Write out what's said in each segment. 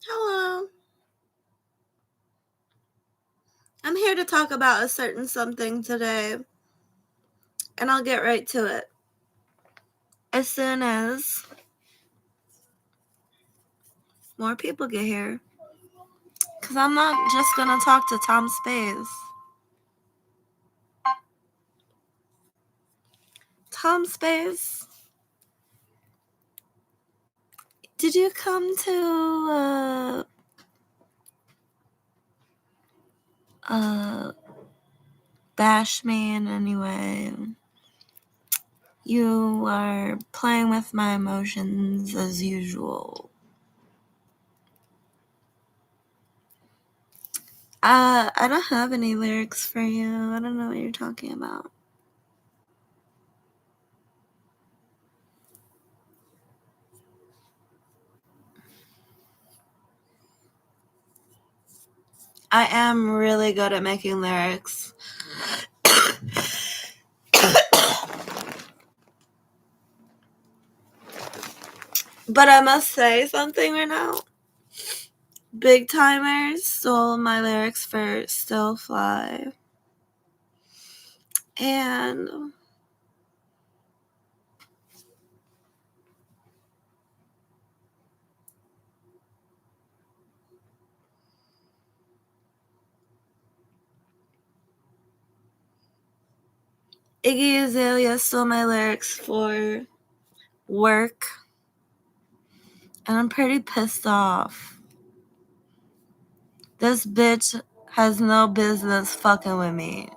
Hello. I'm here to talk about a certain something today, and I'll get right to it as soon as more people get here. Because I'm not just going to talk to Tom Space. Tom Space, did you come to bash me in any way? You are playing with my emotions as usual. I don't have any lyrics for you. I don't know what you're talking about. I am really good at making lyrics. But I must say something right now. Big Tymers stole my lyrics for Still Fly. And Iggy Azalea stole my lyrics for Work. And I'm pretty pissed off. This bitch has no business fucking with me.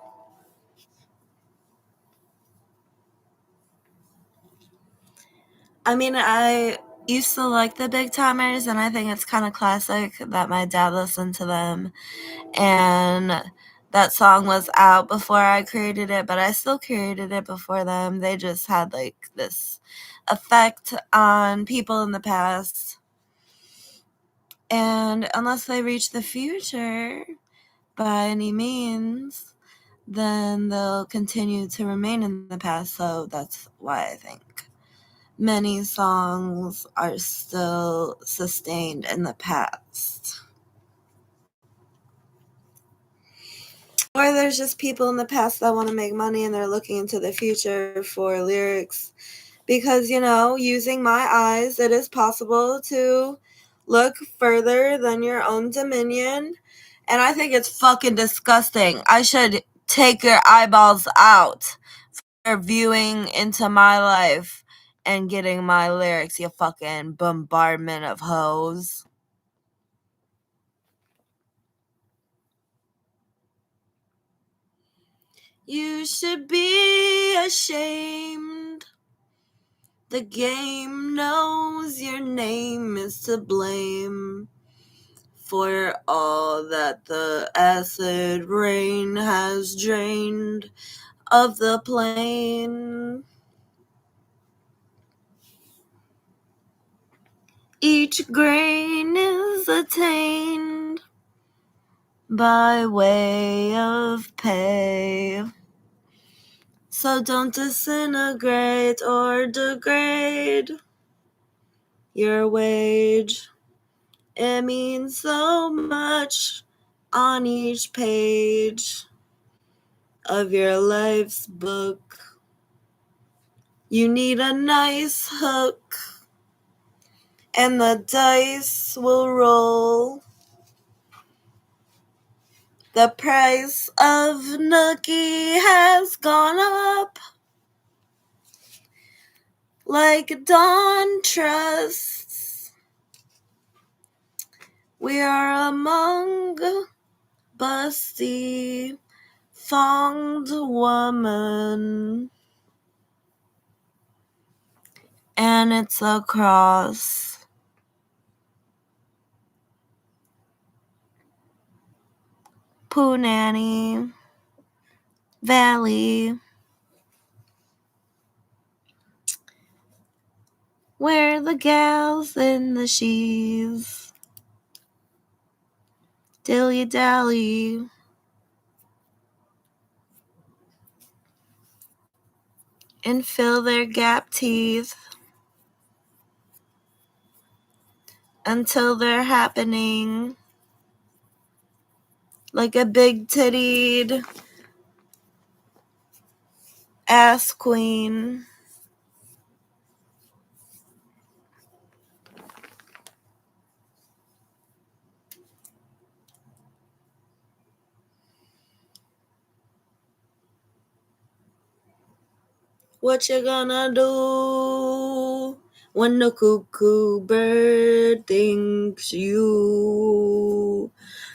I mean, I used to like the Big Timers, and I think it's kind of classic that my dad listened to them. And that song was out before I created it, but I still created it before them. They just had like this effect on people in the past. And unless they reach the future by any means, then they'll continue to remain in the past. So that's why I think many songs are still sustained in the past. Or there's just people in the past that want to make money and they're looking into the future for lyrics. Because, using my eyes, it is possible to look further than your own dominion. And I think it's fucking disgusting. I should take your eyeballs out for viewing into my life and getting my lyrics, you fucking bombardment of hoes. You should be ashamed. The game knows your name is to blame for all that the acid rain has drained of the plain. Each grain is attained by way of pay. So don't disintegrate or degrade your wage. It means so much on each page of your life's book. You need a nice hook, and the dice will roll. The price of nookie has gone up, like dawn trusts. We are among busty, thonged woman, and it's across Punani Valley, where the gals in the sheaves dilly-dally and fill their gap teeth until they're happening. Like a big-tittied ass queen. What you gonna do when the cuckoo bird thinks you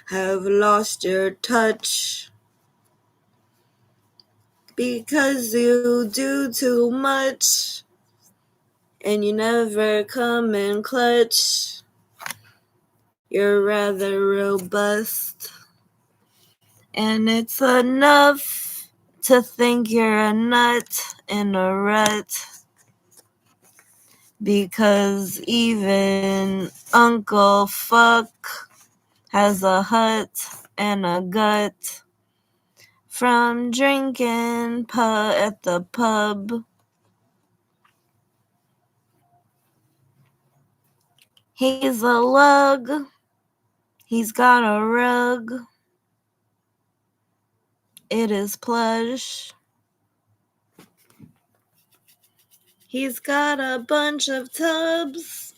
have lost your touch? Because you do too much and you never come in clutch. You're rather robust, and it's enough to think you're a nut in a rut. Because even Uncle Fuck has a hut and a gut from drinking at the pub. He's a lug. He's got a rug. It is plush. He's got a bunch of tubs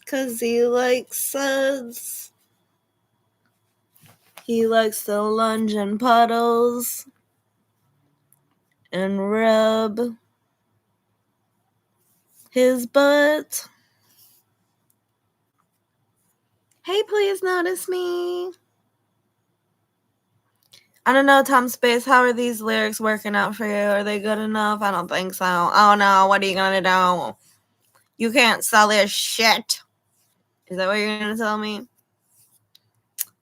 'cause he likes suds. He likes to lunge in puddles and rub his butt. Hey, please notice me. I don't know, Tom Space, how are these lyrics working out for you? Are they good enough? I don't think so. Oh no, what are you gonna do? You can't sell this shit. Is that what you're gonna tell me?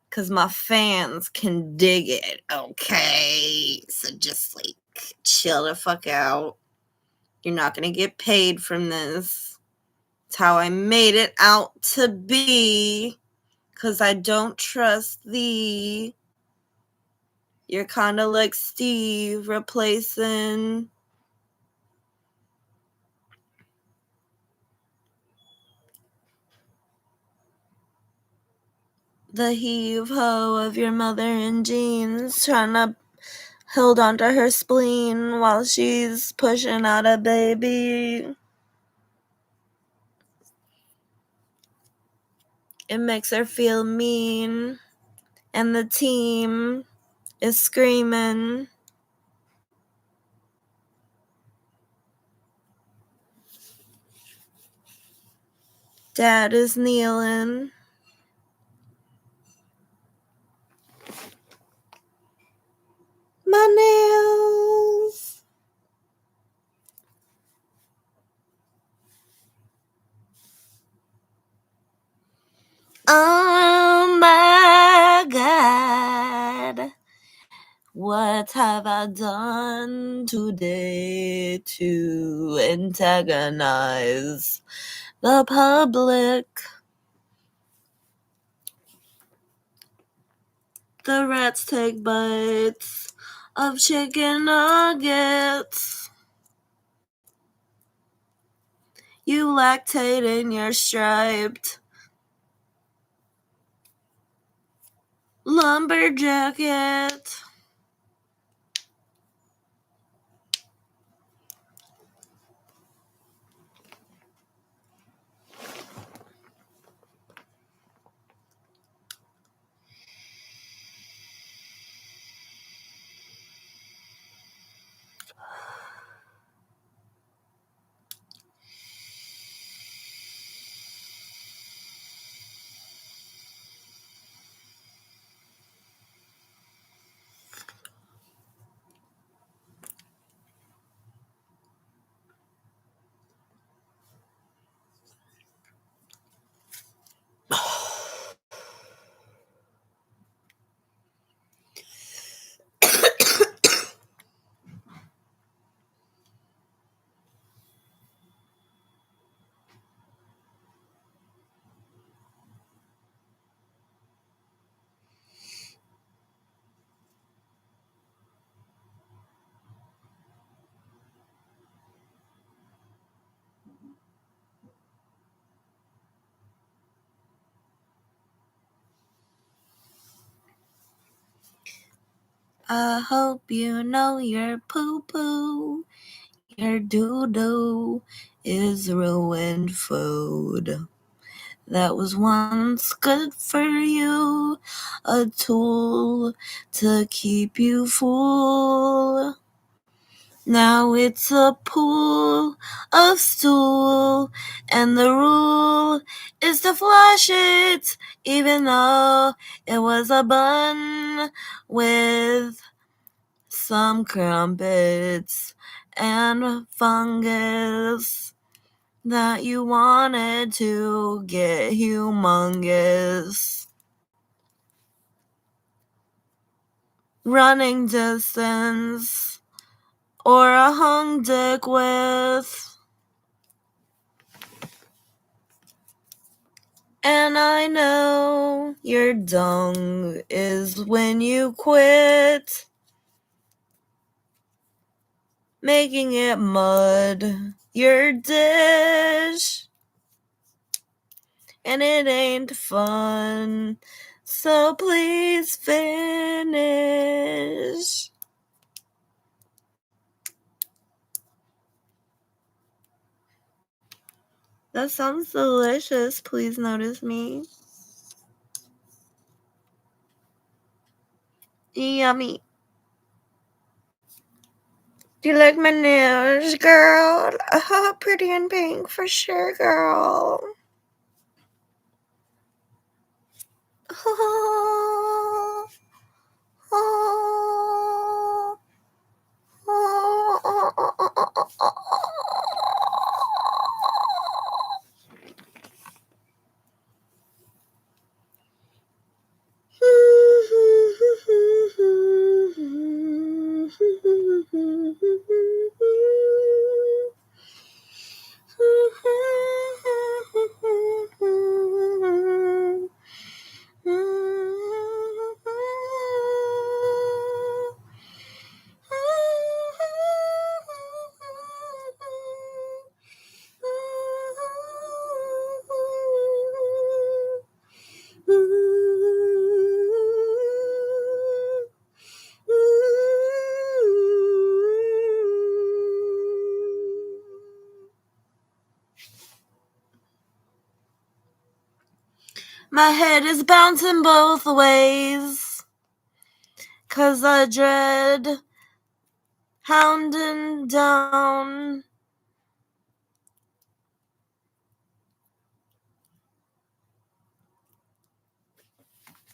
Because my fans can dig it, okay? So just, like, chill the fuck out. You're not gonna get paid from this. It's how I made it out to be. Because I don't trust thee. You're kind of like Steve replacing the heave-ho of your mother in jeans, trying to hold onto her spleen while she's pushing out a baby. It makes her feel mean, and the team is screaming. Dad is kneeling. My nails. Oh my God. What have I done today to antagonize the public? The rats take bites of chicken nuggets. You lactate in your striped lumberjacket. I hope you know your poo-poo, your doo-doo is ruined food. That was once good for you, a tool to keep you full. Now it's a pool of stool, and the rule is to flush it, even though it was a bun with some crumpets and fungus that you wanted to get humongous. Running distance or a hung dick with. And I know your dung is when you quit making it mud your dish. And it ain't fun, so please finish. That sounds delicious. Please notice me. Yummy. Do you like my nails, girl? Pretty and pink for sure, girl. My head is bouncing both ways, 'cause I dread hounding down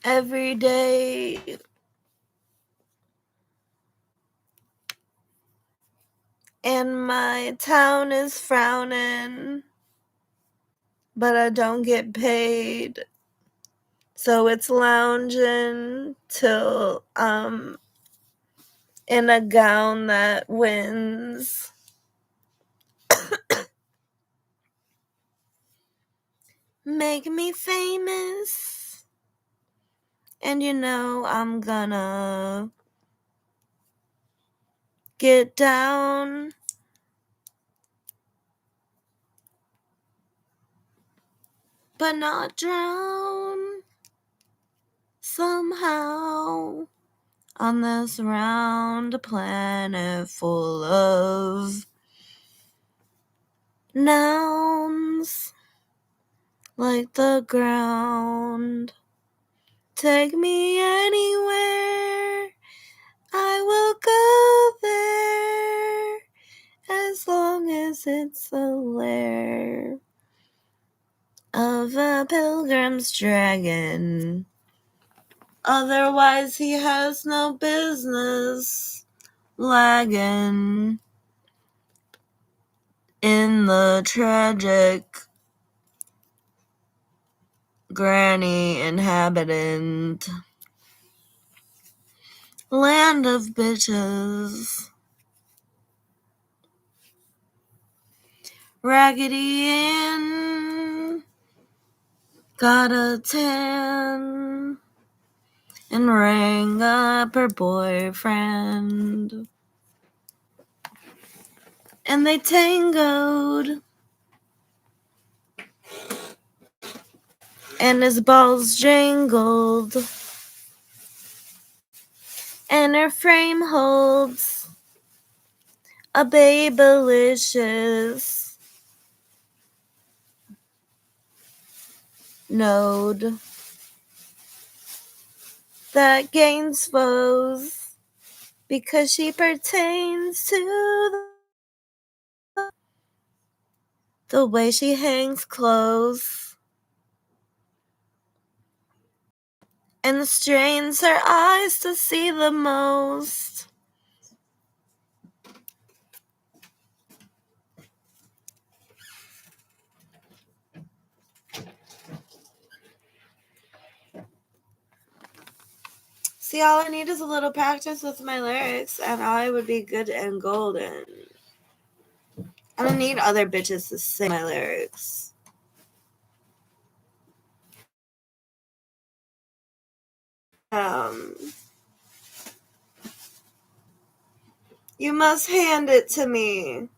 every day. And my town is frowning, but I don't get paid. So it's lounging till I'm in a gown that wins. Make me famous. And you know I'm gonna get down, but not drown somehow on this round planet full of nouns like the ground. Take me anywhere, I will go there, as long as it's a lair of a pilgrim's dragon. Otherwise he has no business lagging in the tragic granny inhabitant land of bitches. Raggedy Ann got a tan and rang up her boyfriend, and they tangoed, and his balls jangled, and her frame holds a babylicious node that gains foes because she pertains to the way she hangs close and strains her eyes to see the most. See, all I need is a little practice with my lyrics, and I would be good and golden. I don't need other bitches to sing my lyrics. You must hand it to me.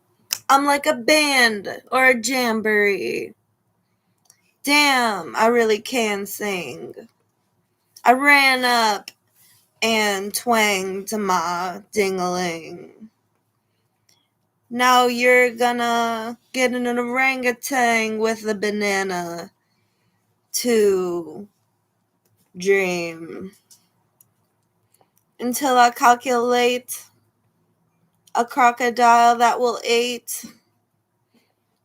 I'm like a band or a jamboree. Damn, I really can sing. I ran up and twanged my ding-a-ling. Now you're gonna get an orangutan with a banana to dream. Until I calculate a crocodile that will eat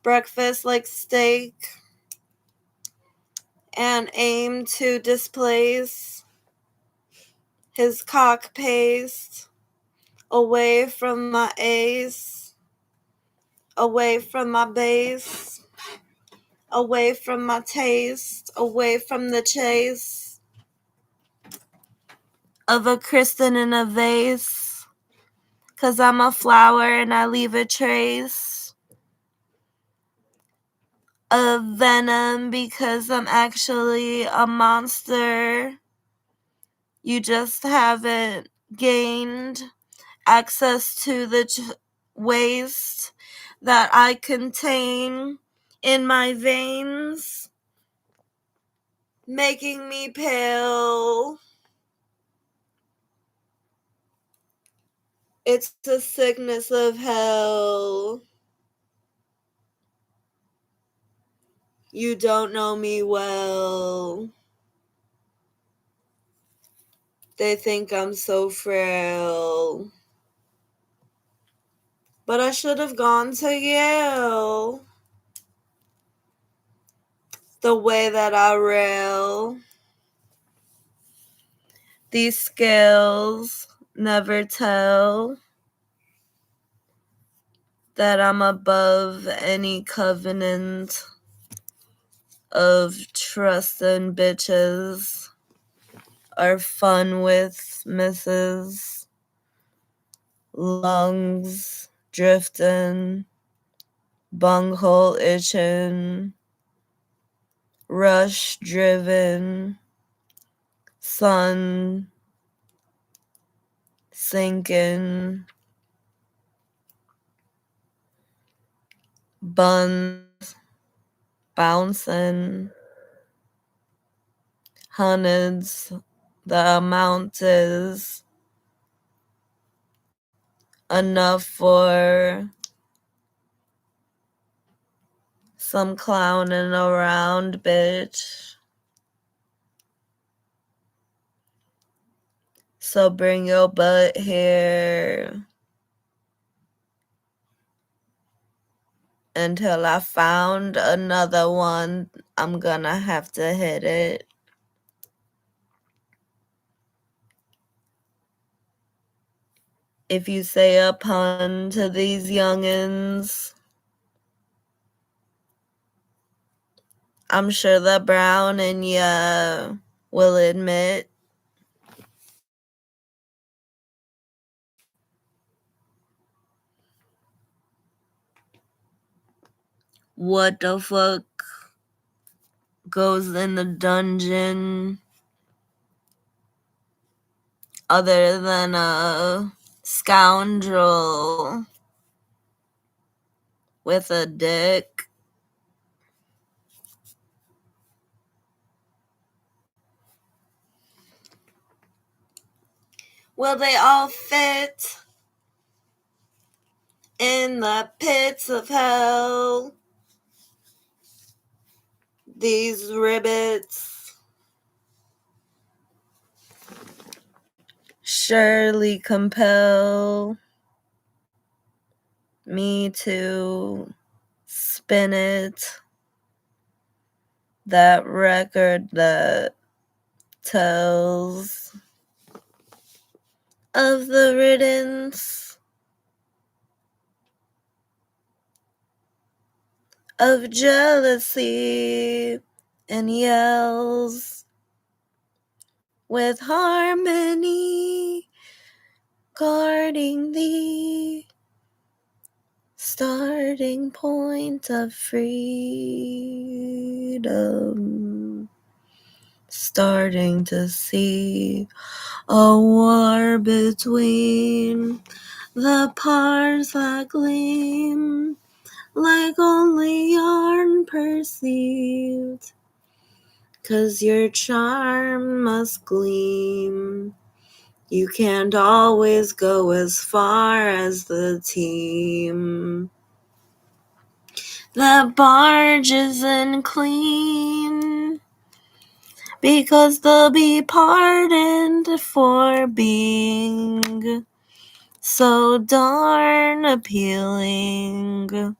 breakfast like steak and aim to displace his cock paste away from my ace, away from my base, away from my taste, away from the chase of a Kristen in a vase, 'cause I'm a flower and I leave a trace of venom because I'm actually a monster. You just haven't gained access to the waste that I contain in my veins, making me pale. It's the sickness of hell. You don't know me well. They think I'm so frail. But I should have gone to Yale. The way that I rail. These scales never tell that I'm above any covenant of trust and bitches or fun with Mrs. Lungs drifting, bunghole itching, rush driven, sun sinking, buns bouncing, hundreds, the amount is enough for some clowning around, bitch. So bring your butt here until I found another one. I'm gonna have to hit it. If you say a pun to these youngins, I'm sure the brown in ya will admit. What the fuck goes in the dungeon other than a scoundrel with a dick? Will they all fit in the pits of hell? These ribbits surely compel me to spin it. That record that tells of the riddance of jealousy and yells with harmony guarding the starting point of freedom. Starting to see a war between the parts that gleam like only yarn perceived, 'cause your charm must gleam. You can't always go as far as the team that barges in clean, because they'll be pardoned for being so darn appealing.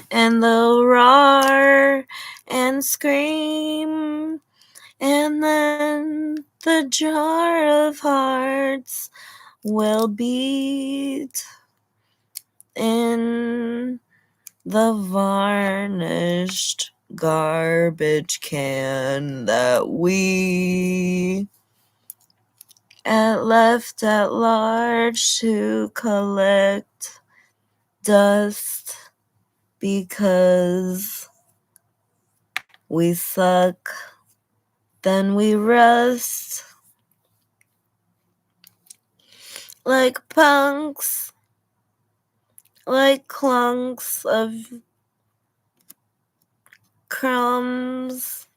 And they'll roar and scream, and then the jar of hearts will beat in the varnished garbage can that we left at large to collect dust, because we suck, then we rust like punks, like clunks of crumbs.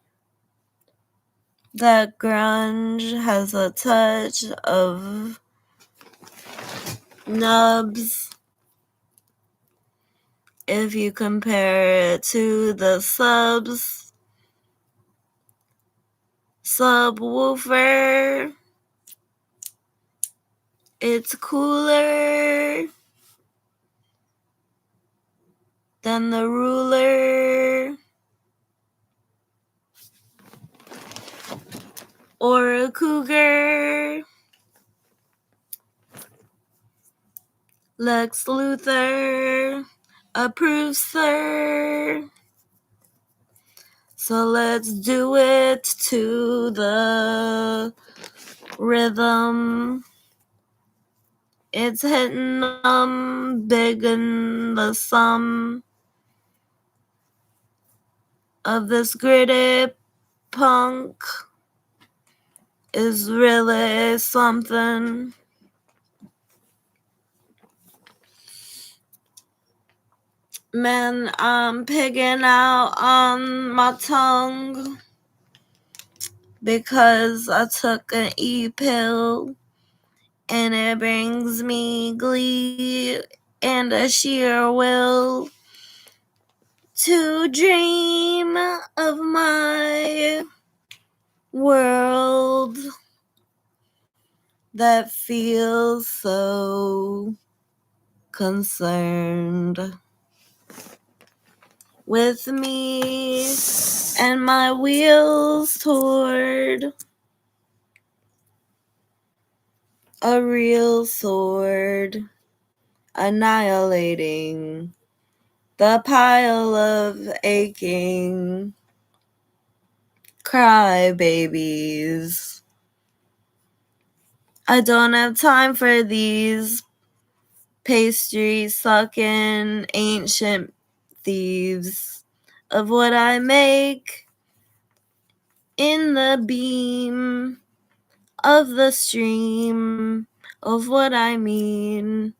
That grunge has a touch of nubs. If you compare it to the subwoofer, it's cooler than the ruler or a cougar. Lex Luthor approves, sir. So let's do it to the rhythm. It's hitting them big in the sum of this gritty punk is really something. Man, I'm pigging out on my tongue because I took an E-pill, and it brings me glee and a sheer will to dream of my world that feels so concerned with me and my wheels toward a real sword, annihilating the pile of aching crybabies. I don't have time for these pastry sucking ancient thieves of what I make in the beam of the stream of what I mean.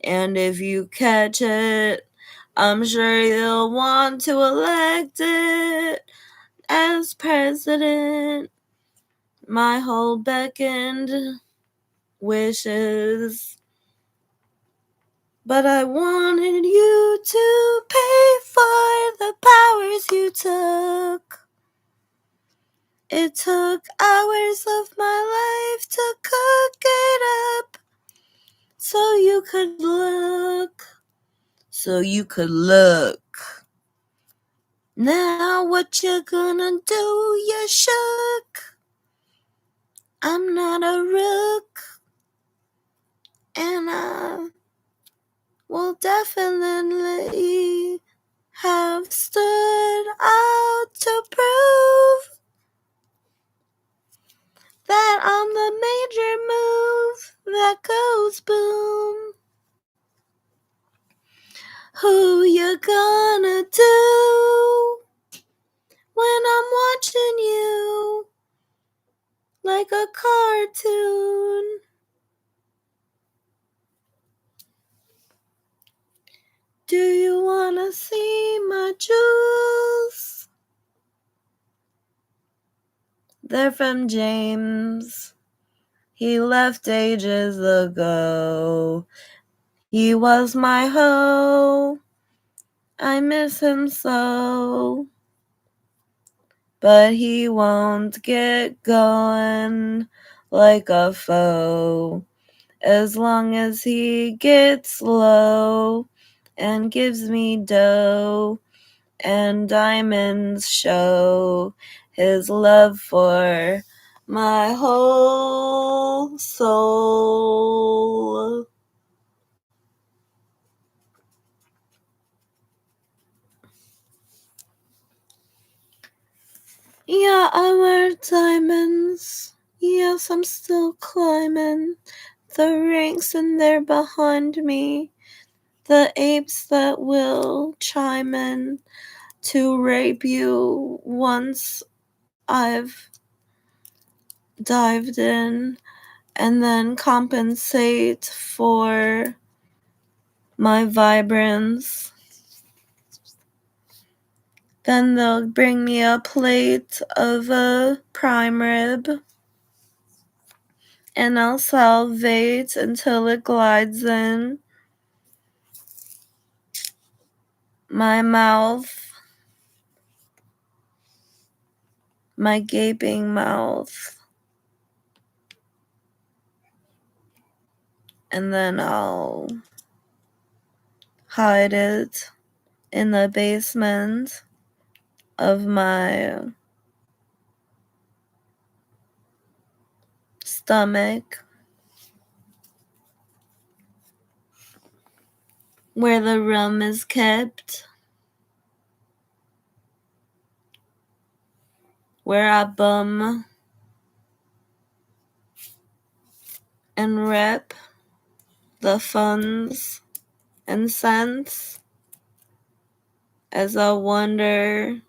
And if you catch it, I'm sure you'll want to elect it as president. My whole beckoned wishes. But I wanted you to pay for the powers you took. It took hours of my life to cook it up so you could look. So you could look. Now what you gonna do? You shook. I'm not a rook. And I will definitely have stood out to prove that I'm the major move that goes boom. Who you gonna do when I'm watching you like a cartoon? Do you wanna see my jewels? They're from James. He left ages ago. He was my hoe. I miss him so. But he won't get going like a foe as long as he gets low and gives me dough and diamonds show his love for my whole soul. Yeah, I wear diamonds. Yes, I'm still climbing the ranks and they're behind me. The apes that will chime in to rape you once I've dived in and then compensate for my vibrance. Then they'll bring me a plate of a prime rib and I'll salivate until it glides in my mouth, my gaping mouth. And then I'll hide it in the basement of my stomach, where the rum is kept, where I bum and rep the funds and cents as I wander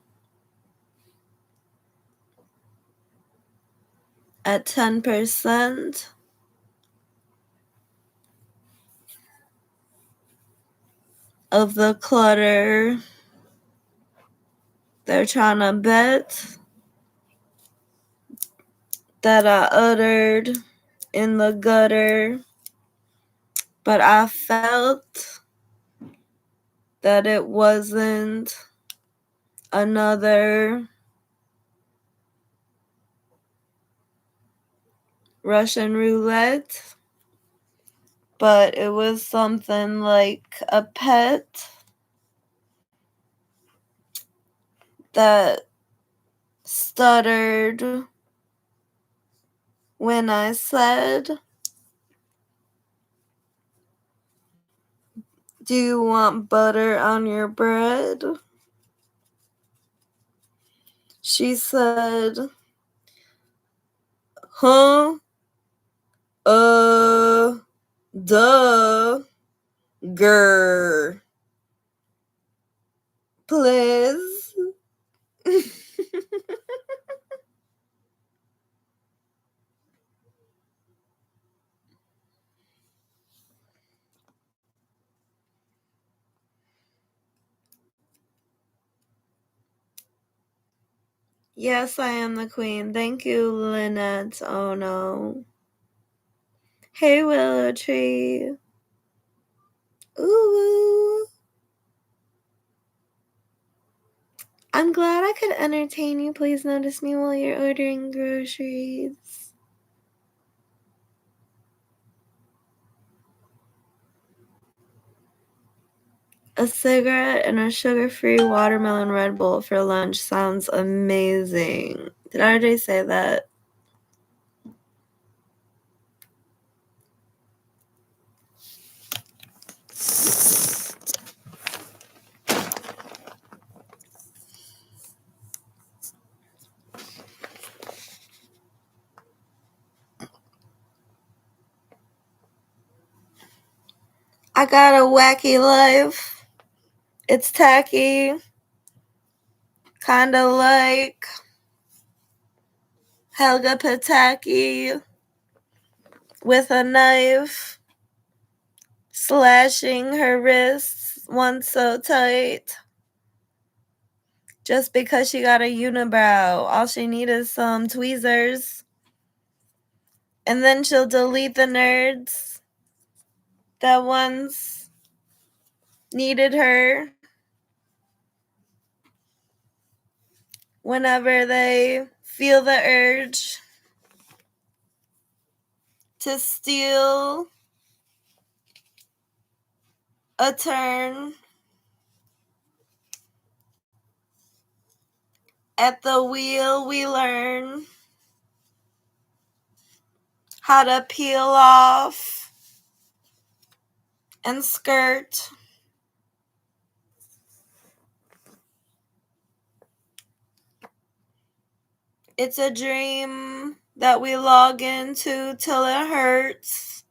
at 10% of the clutter they're trying to bet that I uttered in the gutter, but I felt that it wasn't another Russian roulette, but it was something like a pet that stuttered when I said, "Do you want butter on your bread?" She said, "Huh? Duh, grr, please." Yes, I am the queen. Thank you, Lynette. Oh no. Hey, willow tree. Ooh. I'm glad I could entertain you. Please notice me while you're ordering groceries. A cigarette and a sugar-free watermelon Red Bull for lunch sounds amazing. Did I already say that? I got a wacky life. It's tacky. Kinda like Helga Pataki with a knife, slashing her wrists once so tight. Just because she got a unibrow, all she needs is some tweezers. And then she'll delete the nerds that once needed her whenever they feel the urge to steal a turn at the wheel. We learn how to peel off and skirt. It's a dream that we log into till it hurts.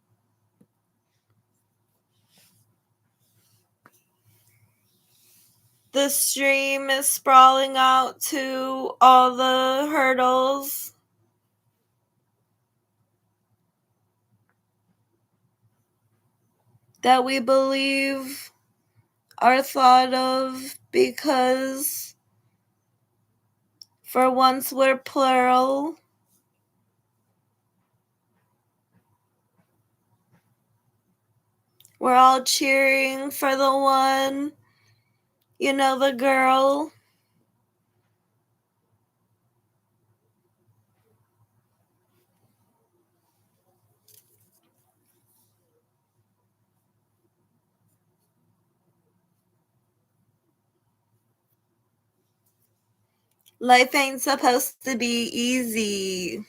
The stream is sprawling out to all the hurdles. That we believe are thought of because for once we're plural. We're all cheering for the one, the girl. Life ain't supposed to be easy.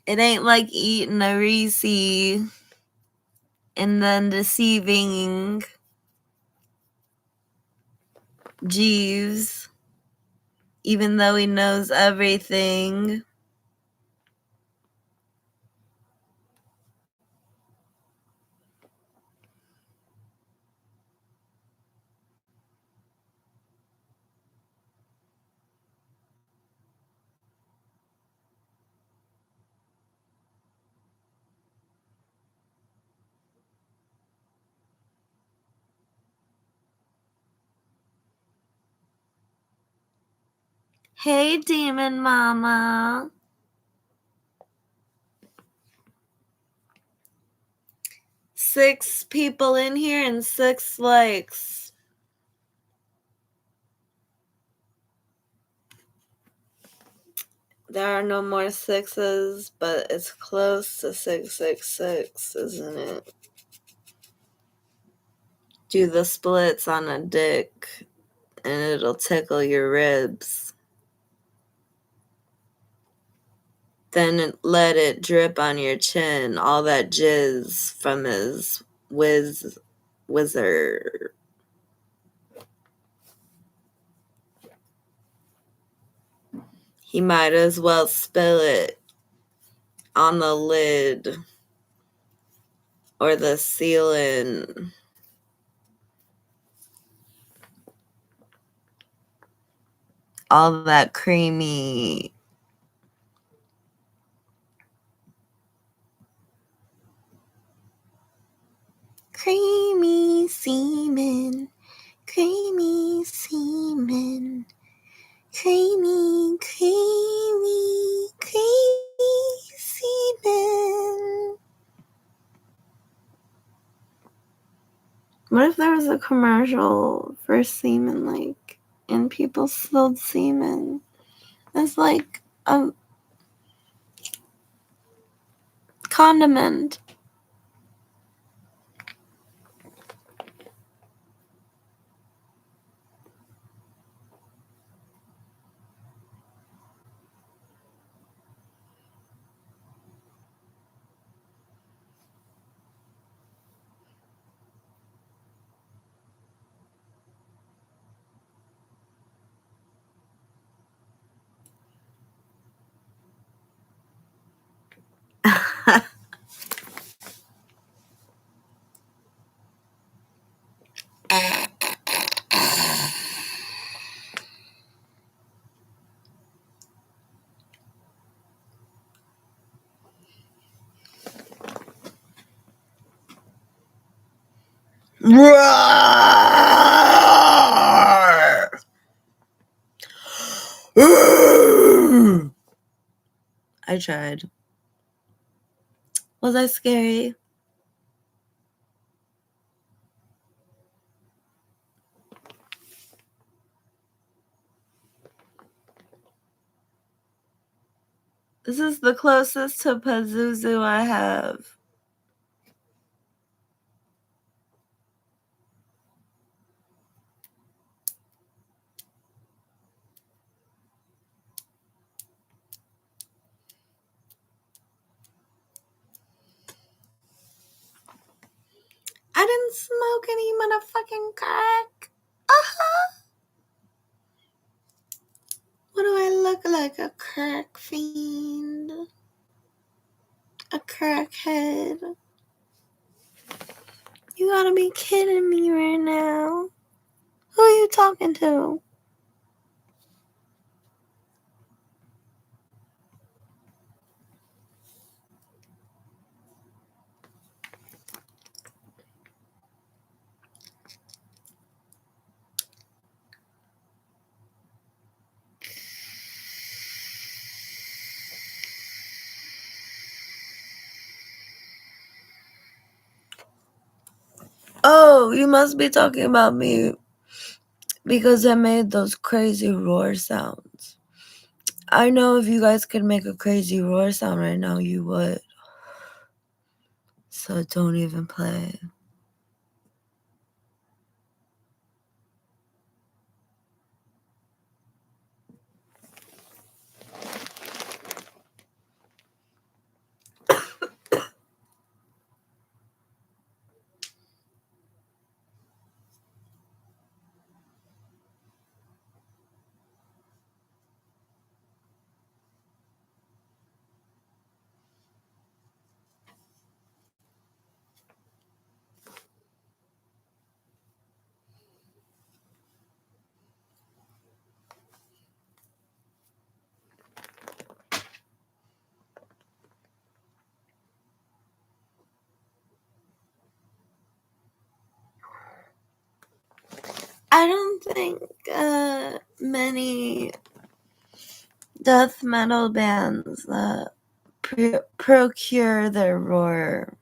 It ain't like eating a Reese and then deceiving Jeeves, even though he knows everything. Hey, demon mama. Six people in here and 6 likes. There are no more 6s, but it's close to 666, isn't it? Do the splits on a dick and it'll tickle your ribs. Then let it drip on your chin, all that jizz from his wizard. He might as well spill it on the lid or the ceiling. All that creamy semen, creamy semen, creamy, creamy, creamy What if there was a commercial for semen, like, and people spilled semen? It's like a condiment. I tried. Was I scary? This is the closest to Pazuzu I have. I didn't smoke any motherfucking crack. What do I look like? A crack fiend? A crackhead? You gotta be kidding me right now. Who are you talking to? Oh, you must be talking about me because I made those crazy roar sounds. I know if you guys could make a crazy roar sound right now, you would. So don't even play. I don't think many death metal bands procure their roar.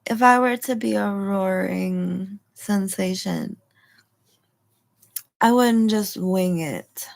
If I were to be a roaring sensation, I wouldn't just wing it.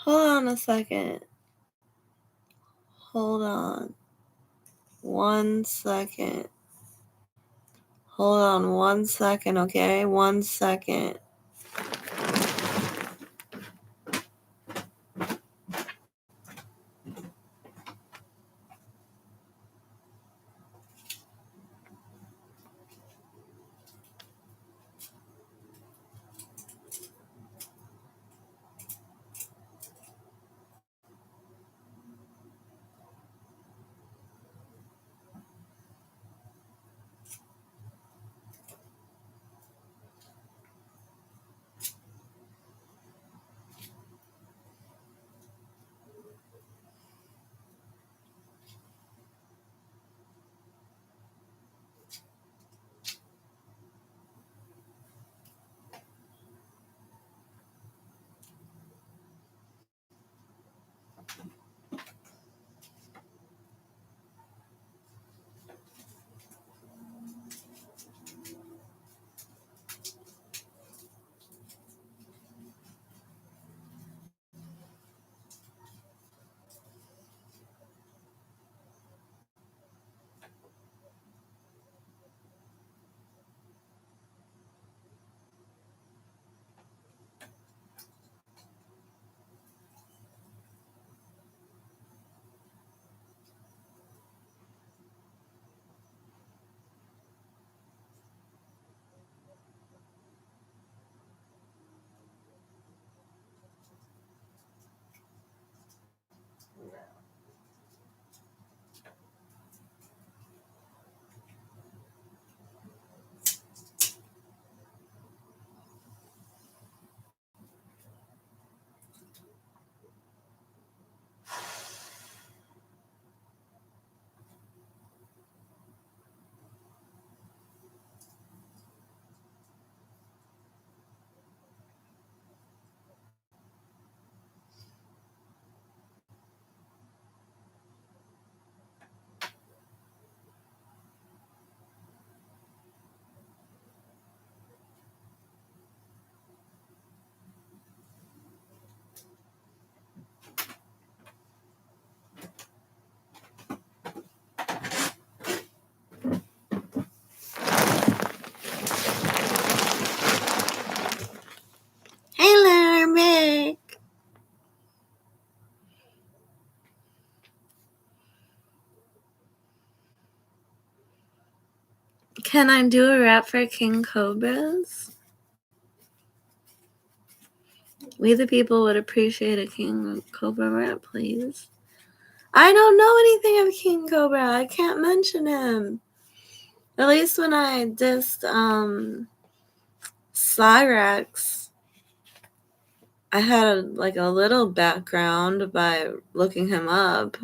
Hold on a second. Hold on. 1 second. Hold on 1 second, okay? 1 second. Can I do a rap for King Cobras? We the people would appreciate a King Cobra rap, please. I don't know anything of King Cobra. I can't mention him. At least when I dissed Cyrax, I had like a little background by looking him up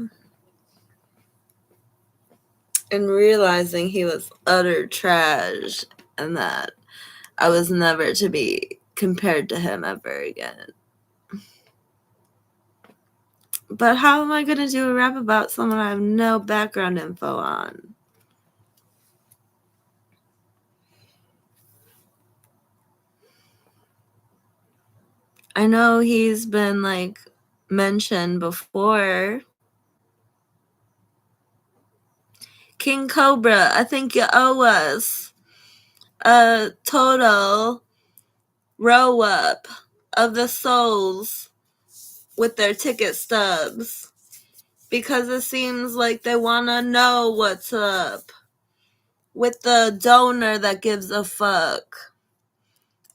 and realizing he was utter trash and that I was never to be compared to him ever again. But how am I going to do a rap about someone I have no background info on? I know he's been like mentioned before. King Cobra, I think you owe us a total row up of the souls with their ticket stubs, because it seems like they want to know what's up with the donor that gives a fuck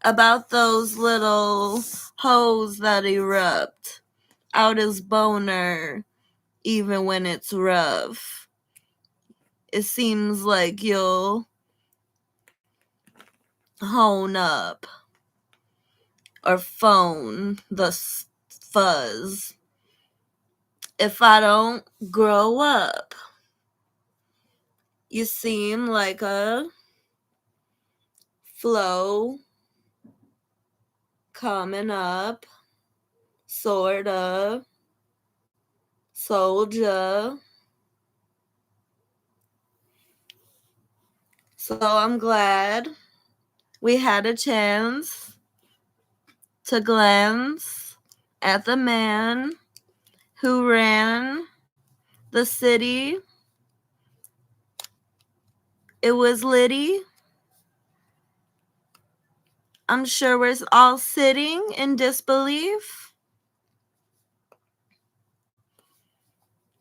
about those little hoes that erupt out his boner even when it's rough. It seems like you'll hone up or phone the fuzz if I don't grow up. You seem like a flow coming up, sorta, soldier. So I'm glad we had a chance to glance at the man who ran the city. It was Liddy. I'm sure we're all sitting in disbelief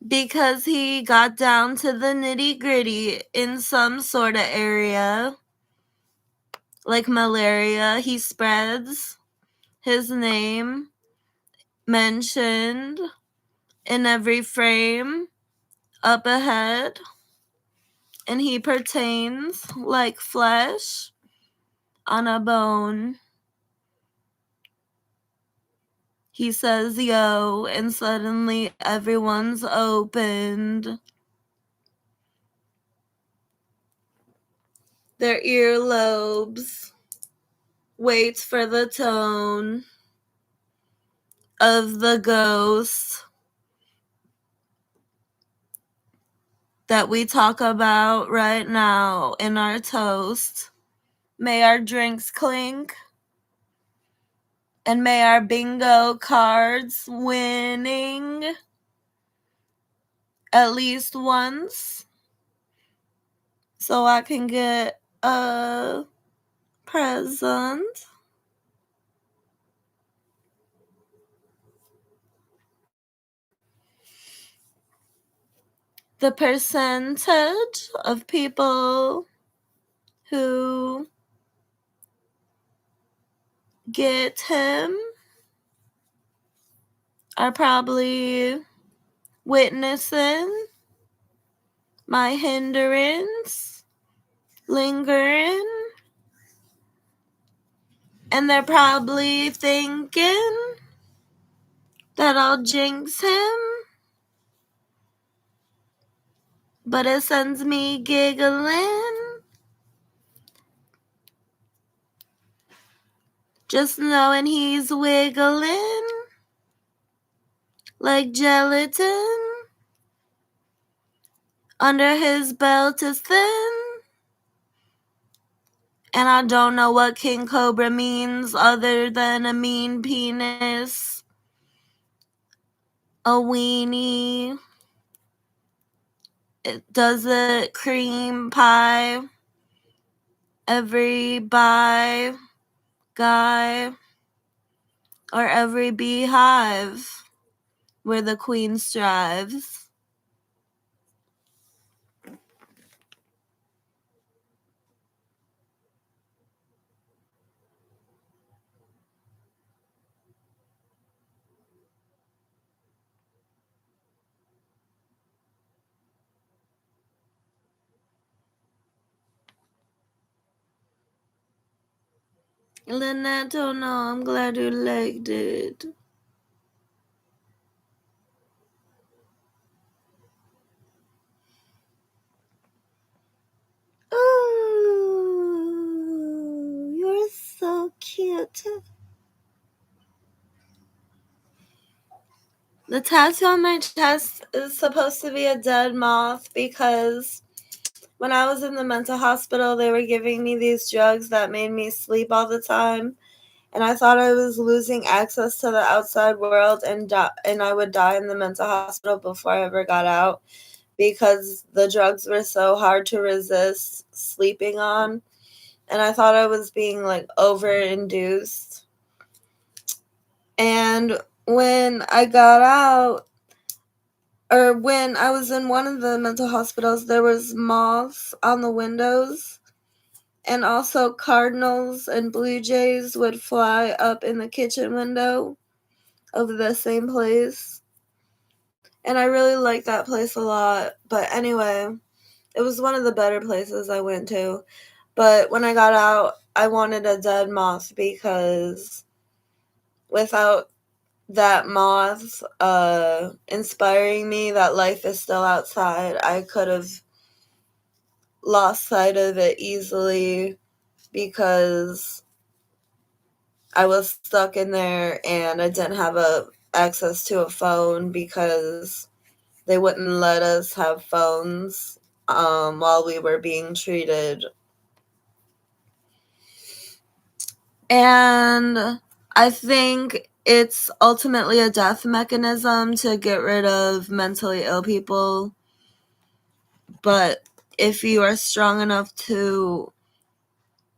because he got down to the nitty-gritty in some sort of area. Like malaria, he spreads his name mentioned in every frame up ahead, and he pertains like flesh on a bone. He says yo, and suddenly everyone's opened their earlobes, waits for the tone of the ghost that we talk about right now in our toast. May our drinks clink, and may our bingo cards winning at least once so I can get a present. The percentage of people who get him are probably witnessing my hindrance lingering, and they're probably thinking that I'll jinx him, but it sends me giggling just knowing he's wiggling like gelatin under his belt is thin. And I don't know what King Cobra means other than a mean penis, a weenie. Does it cream pie every guy or every beehive where the queen strives? Lynette, oh no, I'm glad you liked it. Oh, you're so cute. The tattoo on my chest is supposed to be a dead moth because when I was in the mental hospital, they were giving me these drugs that made me sleep all the time. And I thought I was losing access to the outside world and I would die in the mental hospital before I ever got out because the drugs were so hard to resist sleeping on. And I thought I was being like over induced. And when I got out, or when I was in one of the mental hospitals, there was moths on the windows, and also cardinals and blue jays would fly up in the kitchen window of the same place. And I really liked that place a lot. But anyway, it was one of the better places I went to. But when I got out, I wanted a dead moth because without that moth inspiring me that life is still outside, I could have lost sight of it easily because I was stuck in there and I didn't have access to a phone because they wouldn't let us have phones while we were being treated. And I think it's ultimately a death mechanism to get rid of mentally ill people. But if you are strong enough to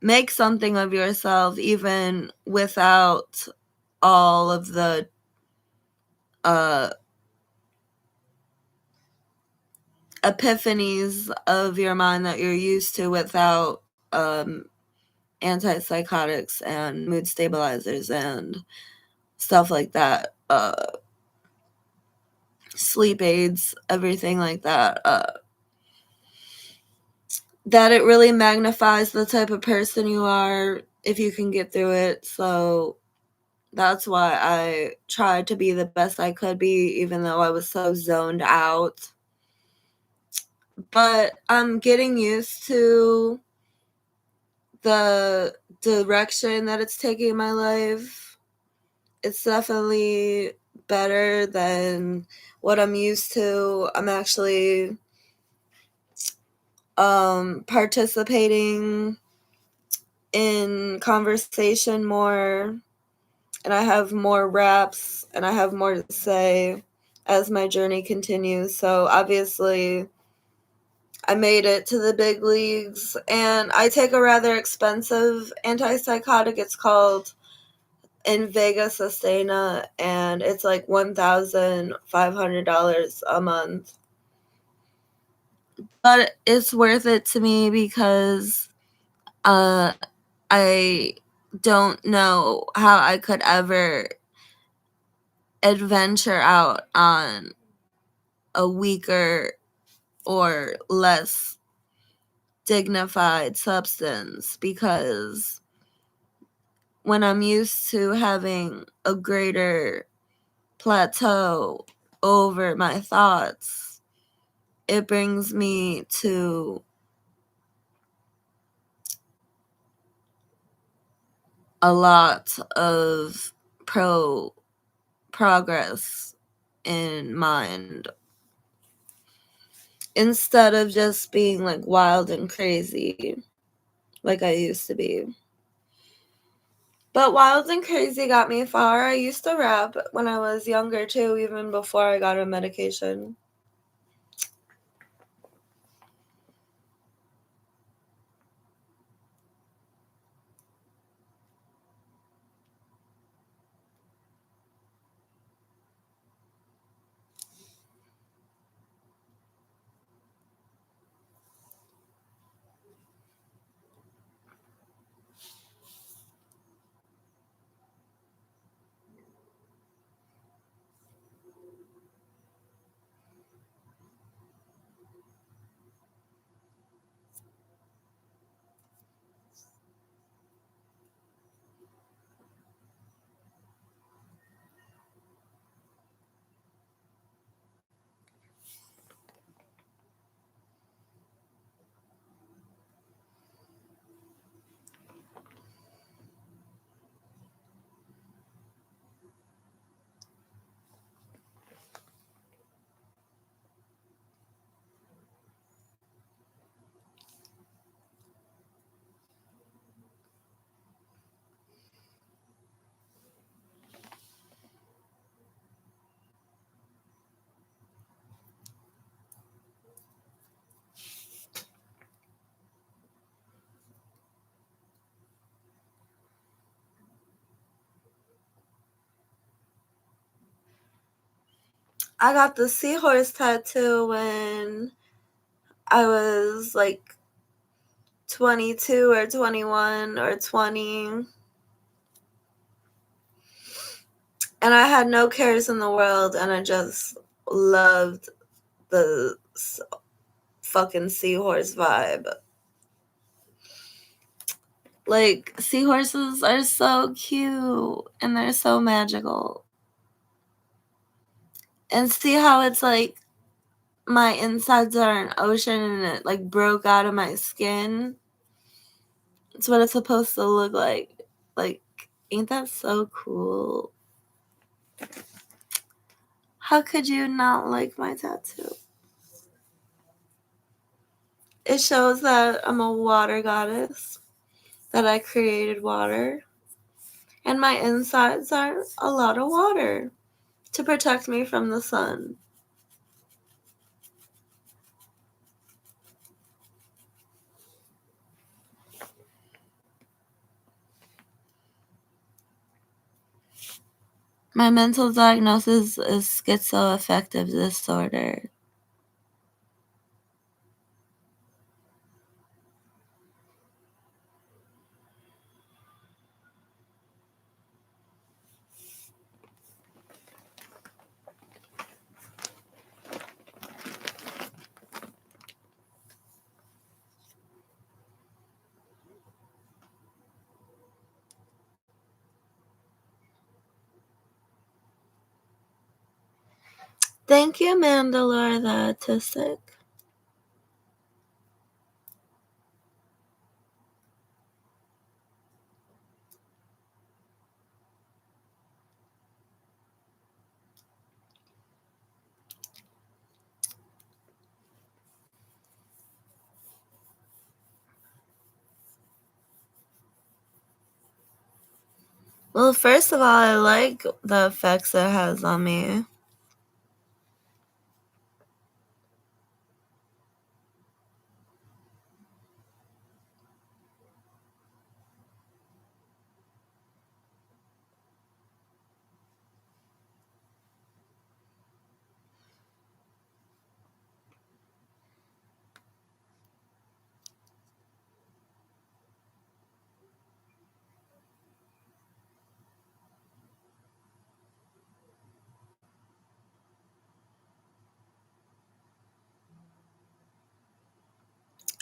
make something of yourself, even without all of the epiphanies of your mind that you're used to without antipsychotics and mood stabilizers and stuff like that, sleep aids, everything like that, that it really magnifies the type of person you are if you can get through it. So that's why I tried to be the best I could be, even though I was so zoned out. But I'm getting used to the direction that it's taking my life. It's definitely better than what I'm used to. I'm actually participating in conversation more, and I have more raps and I have more to say as my journey continues. So obviously I made it to the big leagues, and I take a rather expensive antipsychotic. It's called Invega Sustaina, and it's like $1,500 a month. But it's worth it to me because I don't know how I could ever adventure out on a weaker or less dignified substance, because when I'm used to having a greater plateau over my thoughts, it brings me to a lot of progress in mind instead of just being like wild and crazy like I used to be. But wild and crazy got me far. I used to rap when I was younger too, even before I got on medication. I got the seahorse tattoo when I was like 22 or 21 or 20. And I had no cares in the world, and I just loved the fucking seahorse vibe. Like, seahorses are so cute, and they're so magical. And see how it's like my insides are an ocean and it like broke out of my skin? It's what it's supposed to look like. Like, ain't that so cool? How could you not like my tattoo? It shows that I'm a water goddess, that I created water, and my insides are a lot of water to protect me from the sun. My mental diagnosis is schizoaffective disorder. Thank you, Mandalore the Autistic. Well, first of all, I like the effects it has on me.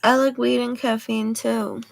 I like weed and caffeine too.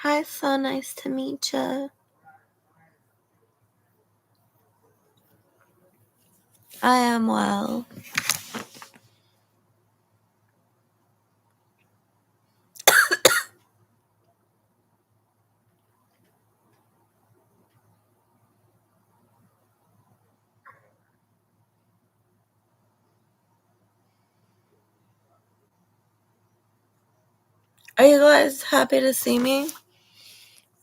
Hi, so nice to meet you. I am well. Are you guys happy to see me?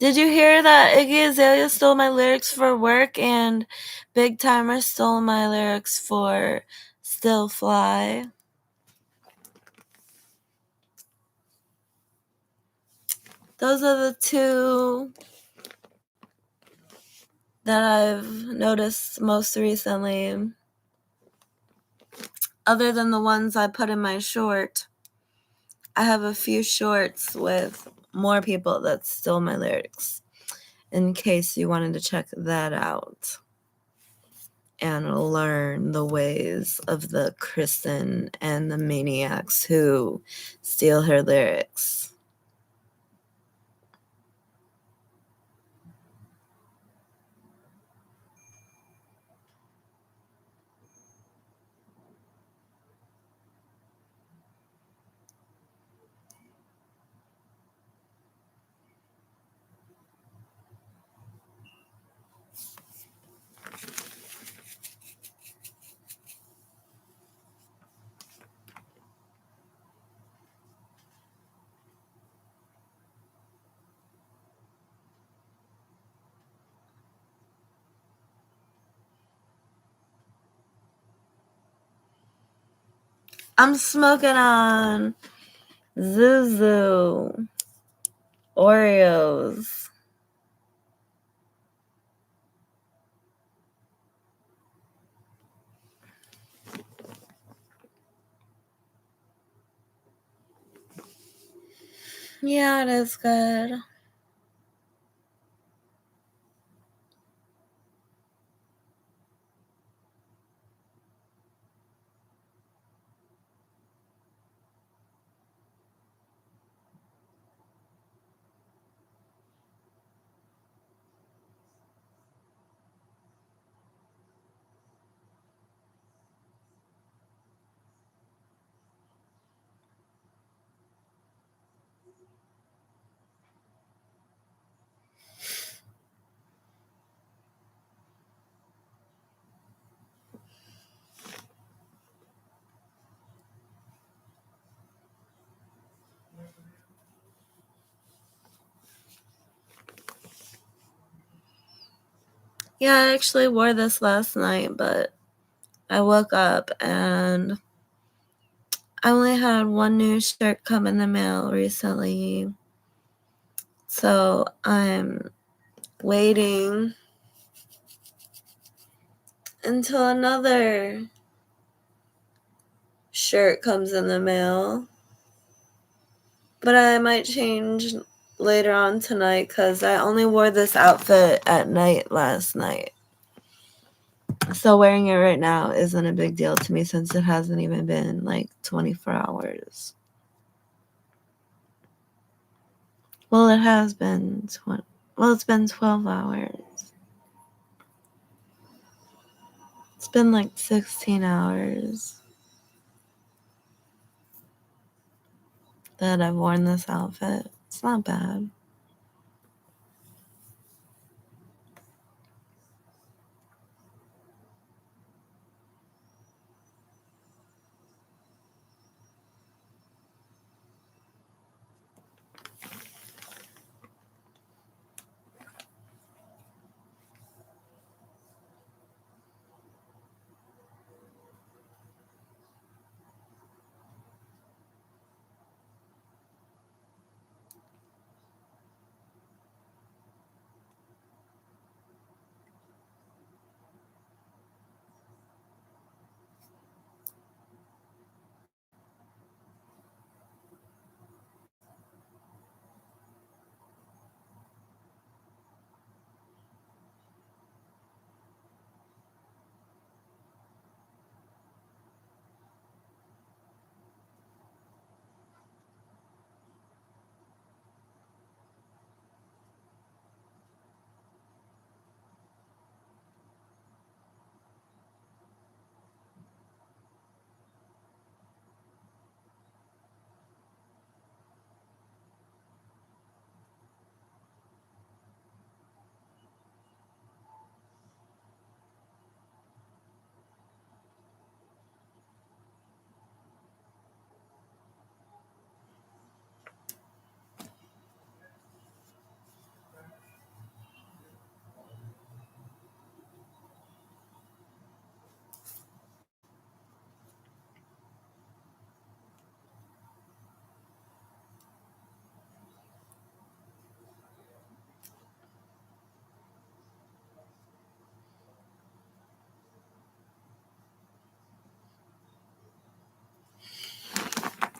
Did you hear that Iggy Azalea stole my lyrics for Work and Big Tymers stole my lyrics for Still Fly? Those are the two that I've noticed most recently. Other than the ones I put in my short, I have a few shorts with more people that stole my lyrics, in case you wanted to check that out and learn the ways of the Kristen and the maniacs who steal her lyrics. I'm smoking on Zuzu Oreos. Yeah, it is good. Yeah, I actually wore this last night, but I woke up and I only had one new shirt come in the mail recently. So I'm waiting until another shirt comes in the mail. But I might change later on tonight because I only wore this outfit at night last night. So wearing it right now isn't a big deal to me since it hasn't even been like 24 hours. Well, it has been it's been 12 hours. It's been like 16 hours that I've worn this outfit. It's not bad.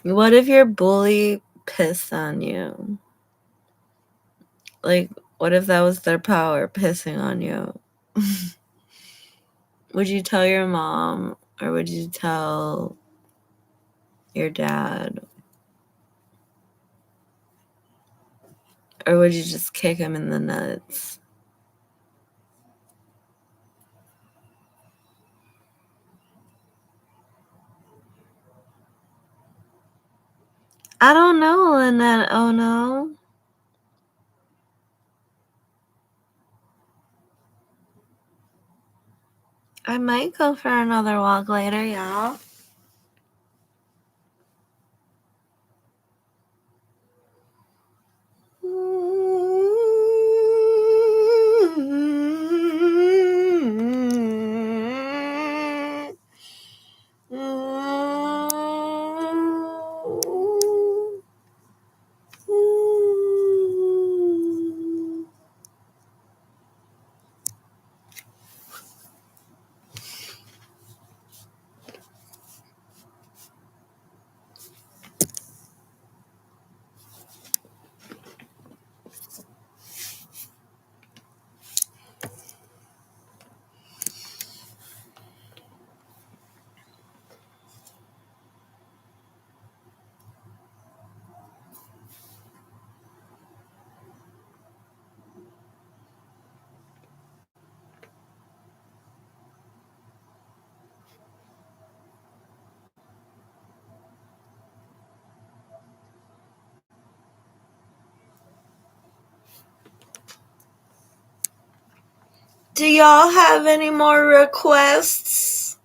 What if your bully pissed on you? Like, what if that was their power, pissing on you? Would you tell your mom, or would you tell your dad? Or would you just kick him in the nuts? I don't know, Lynette. Oh no. I might go for another walk later, y'all. Do y'all have any more requests?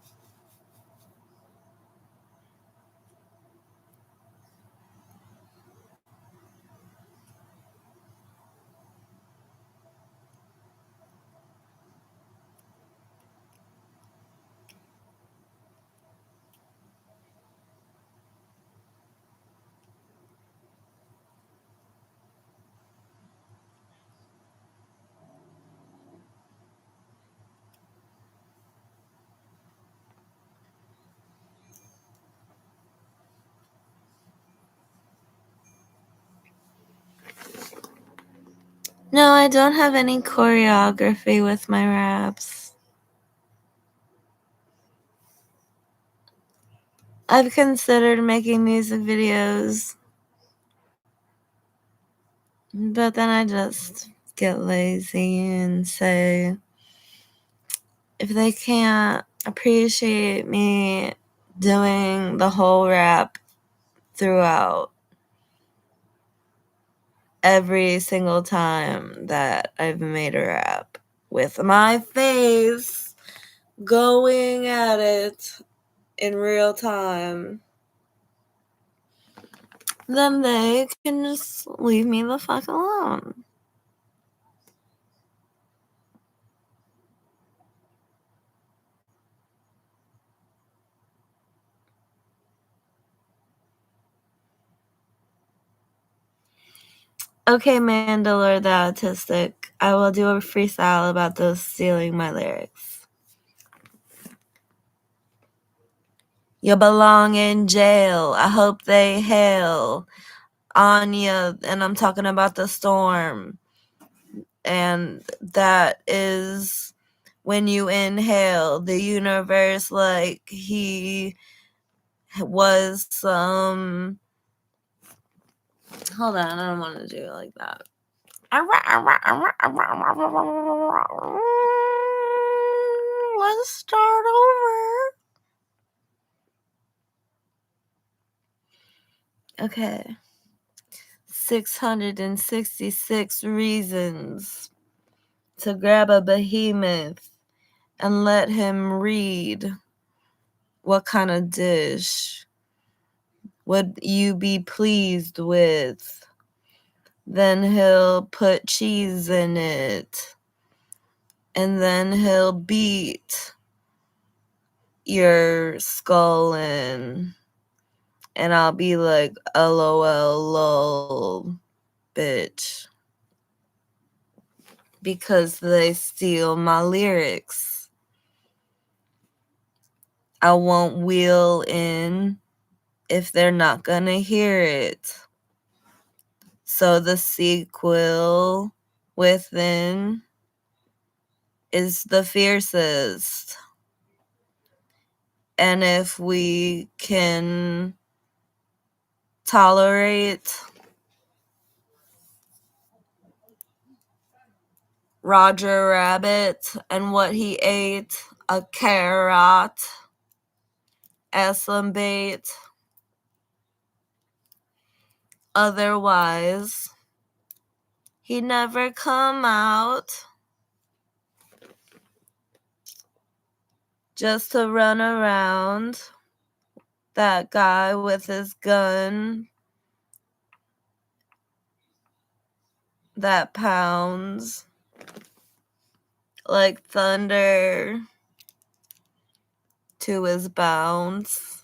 No, I don't have any choreography with my raps. I've considered making music videos, but then I just get lazy and say, if they can't appreciate me doing the whole rap throughout every single time that I've made a rap with my face going at it in real time, then they can just leave me the fuck alone. Okay, Mandalore the Autistic, I will do a freestyle about those stealing my lyrics. You belong in jail. I hope they hail on you. And I'm talking about the storm. And that is when you inhale the universe like he was some. Hold on, I don't want to do it like that. Let's start over. Okay. 666 reasons to grab a behemoth and let him read what kind of dish would you be pleased with. Then he'll put cheese in it. And then he'll beat your skull in. And I'll be like, LOL, lol, bitch. Because they steal my lyrics. I won't wheel in if they're not gonna hear it. So the sequel within is the fiercest. And if we can tolerate Roger Rabbit and what he ate, a carrot as some bait, otherwise he never come out just to run around, that guy with his gun that pounds like thunder to his bounce.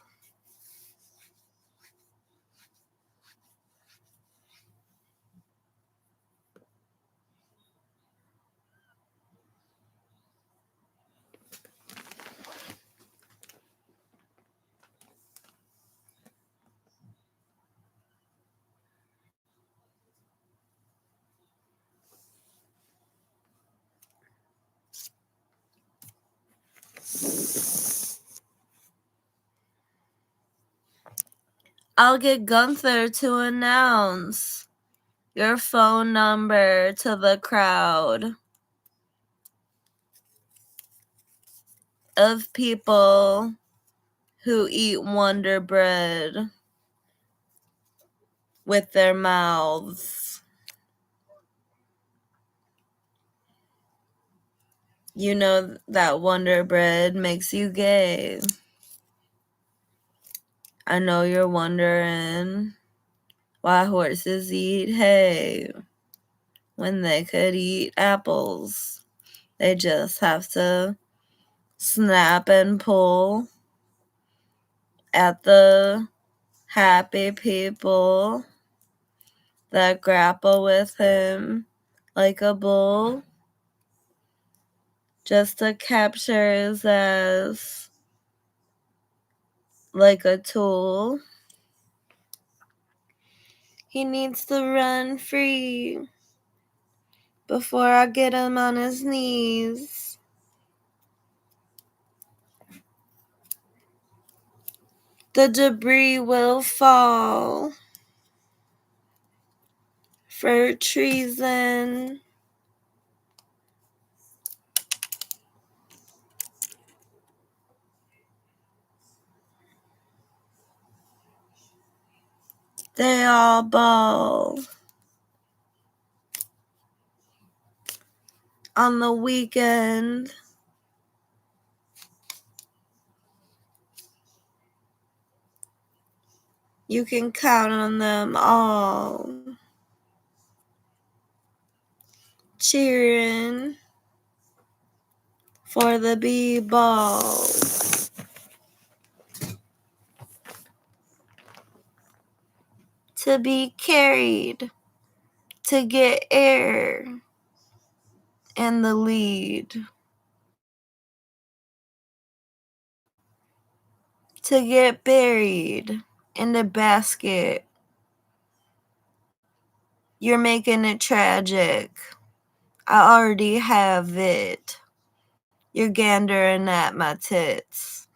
I'll get Gunther to announce your phone number to the crowd of people who eat Wonder Bread with their mouths. You know that Wonder Bread makes you gay. I know you're wondering why horses eat hay when they could eat apples. They just have to snap and pull at the happy people that grapple with him like a bull just to capture his ass like a tool. He needs to run free before I get him on his knees. The debris will fall for treason. They all bawl. On the weekend, you can count on them all cheering for the b-ball. To be carried, to get air in the lead, to get buried in the basket. You're making it tragic. I already have it. You're gandering at my tits.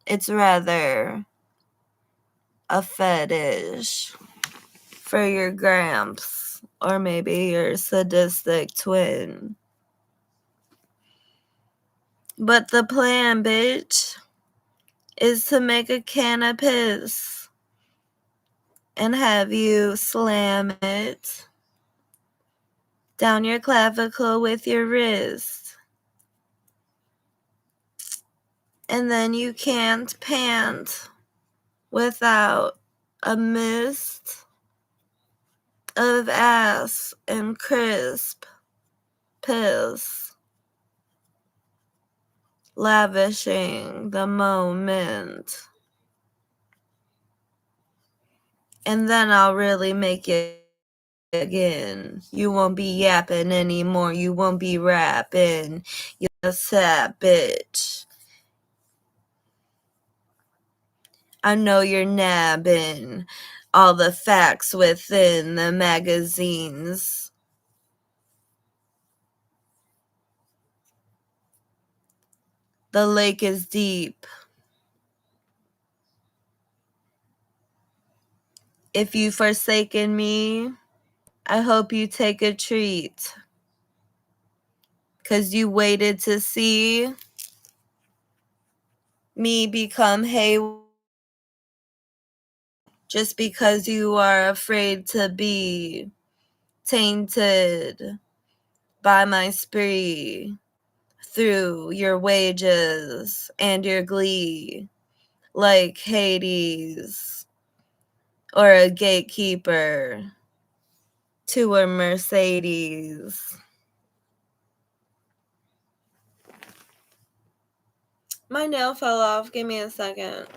It's rather a fetish for your gramps or maybe your sadistic twin. But the plan, bitch, is to make a can of piss and have you slam it down your clavicle with your wrist. And then you can't pant without a mist of ass and crisp piss lavishing the moment. And then I'll really make it again. You won't be yapping anymore. You won't be rapping. You're a sad bitch. I know you're nabbing all the facts within the magazines. The lake is deep. If you've forsaken me, I hope you take a treat. 'Cause you waited to see me become hay just because you are afraid to be tainted by my spree through your wages and your glee, like Hades or a gatekeeper to a Mercedes. My nail fell off. Give me a second.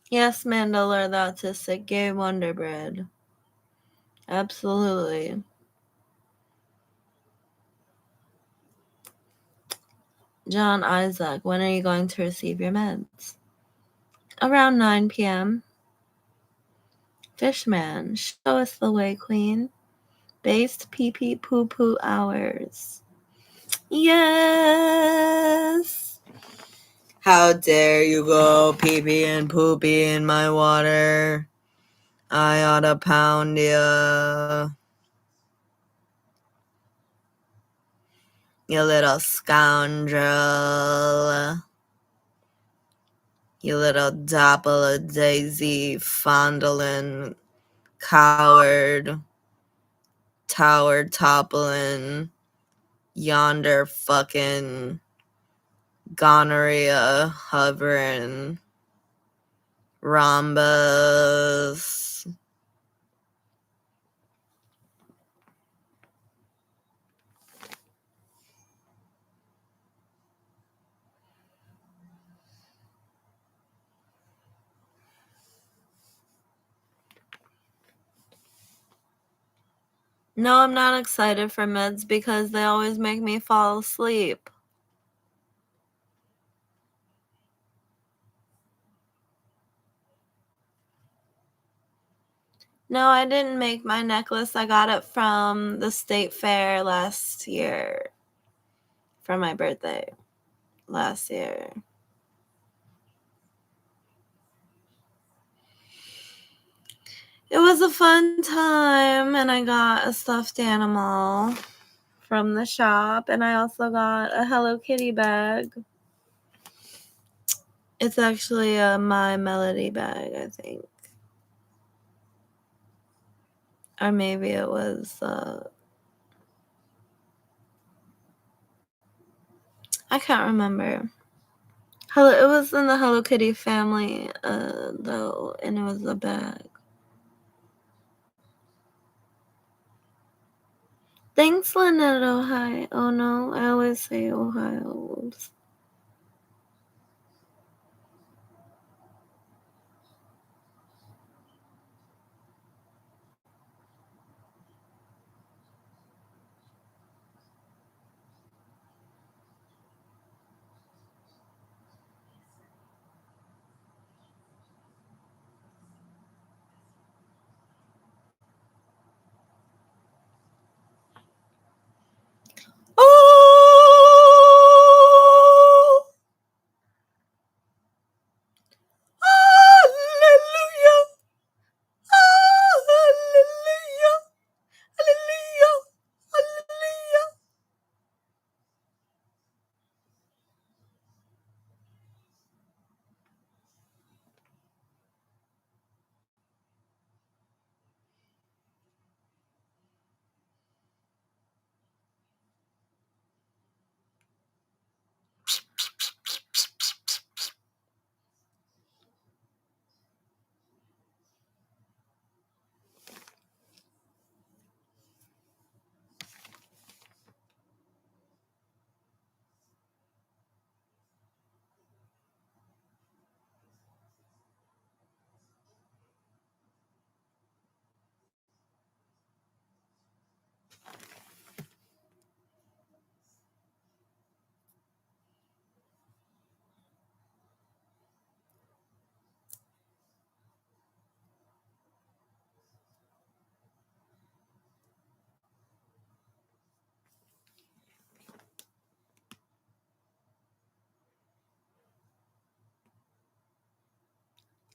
Yes, Mandela, the autistic gay Wonder Bread. Absolutely. John Isaac, when are you going to receive your meds? Around 9 p.m. Fishman, show us the way, queen. Based pee-pee poo-poo hours. Yes! How dare you go pee-pee and poopy in my water? I oughta pound ya. You little scoundrel. You little daisy fondling coward. Tower toppling. Yonder fucking gonorrhea hovering. rhombus. No, I'm not excited for meds because they always make me fall asleep. No, I didn't make my necklace. I got it from the state fair last year for my birthday last year. It was a fun time, and I got a stuffed animal from the shop, and I also got a Hello Kitty bag. It's actually a My Melody bag, I think. Or maybe it was, I can't remember. It was in the Hello Kitty family, though, and it was a bag. Thanks, Lynette, Ohio. Oh, no, I always say Ohio. Oh! Hallelujah! Hallelujah! Hallelujah! Hallelujah!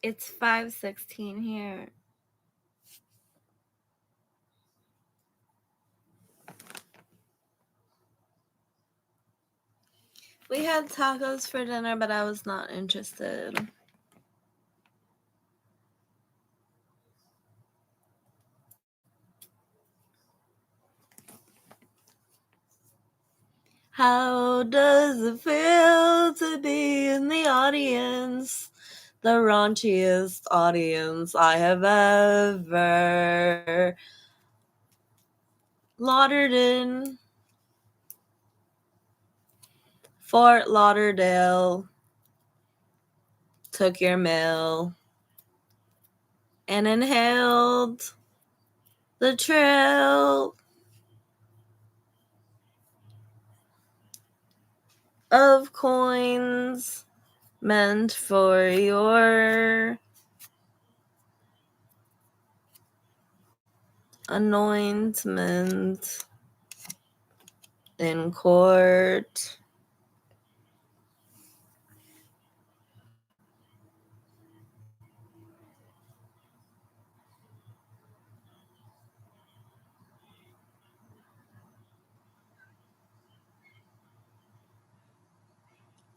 It's 5:16 here. We had tacos for dinner, but I was not interested. How does it feel to be in the audience? The raunchiest audience I have ever lauded in. Fort Lauderdale took your mail and inhaled the trail of coins meant for your anointment in court.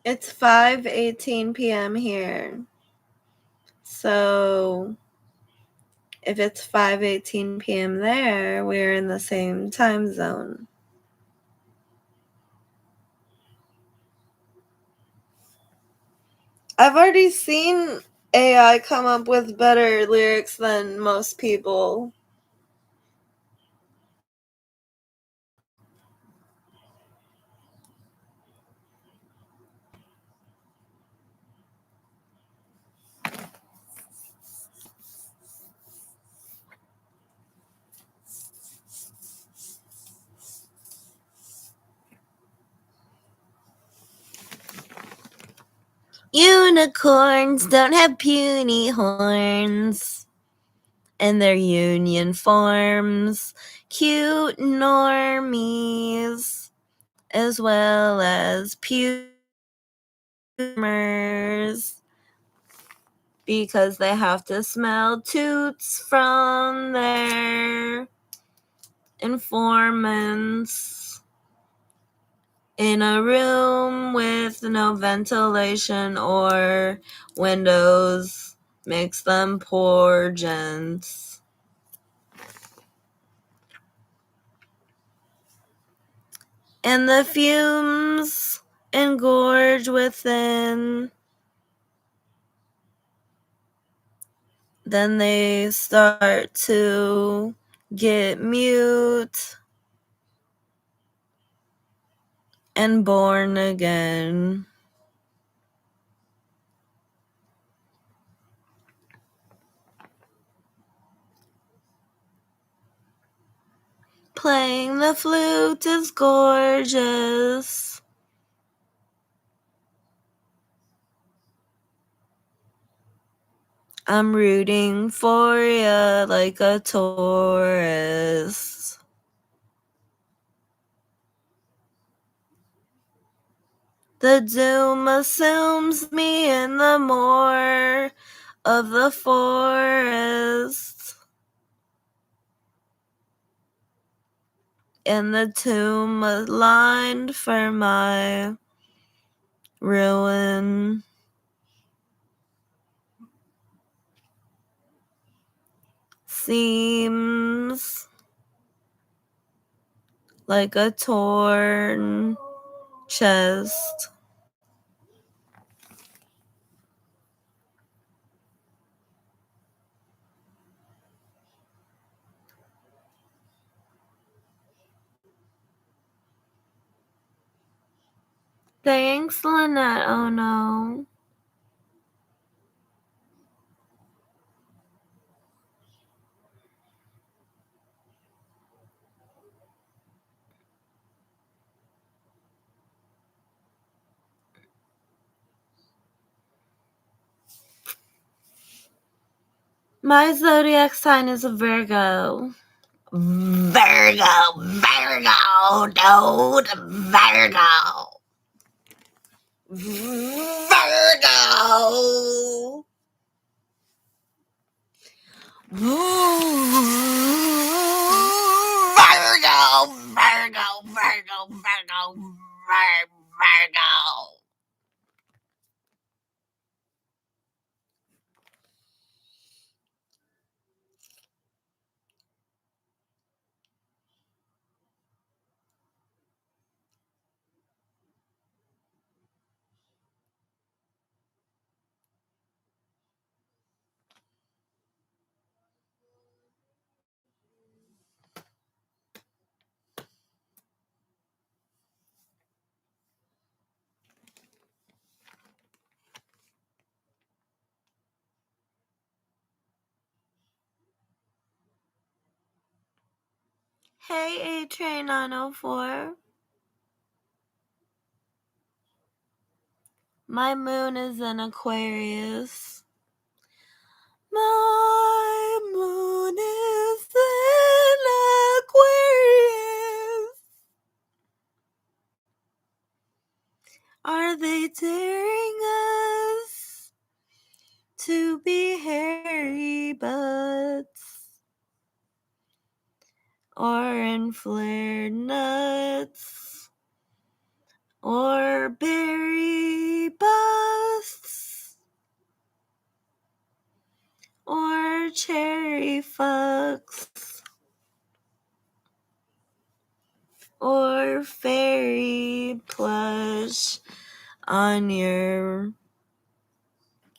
It's 5:18 p.m. here. So if it's 5:18 p.m. there, we're in the same time zone. I've already seen AI come up with better lyrics than most people. Unicorns don't have puny horns, and their union forms cute normies, as well as tymers, because they have to smell toots from their informants in a room with no ventilation or windows makes them poor gents. And the fumes engorge within. Then they start to get mute and born again. Playing the flute is gorgeous. I'm rooting for ya like a tourist. The doom assumes me in the moor of the forest, and the tomb lined for my ruin. Seems like a torn chest. Thanks, Lynette. Oh no. My zodiac sign is a Virgo. Virgo, dude. Virgo. Virgo. Virgo. Hey, A-Train 904. My moon is in Aquarius. My moon is in Aquarius. Are they daring us to be hairy butts or in flared nuts or berry busts or cherry fucks or fairy plush on your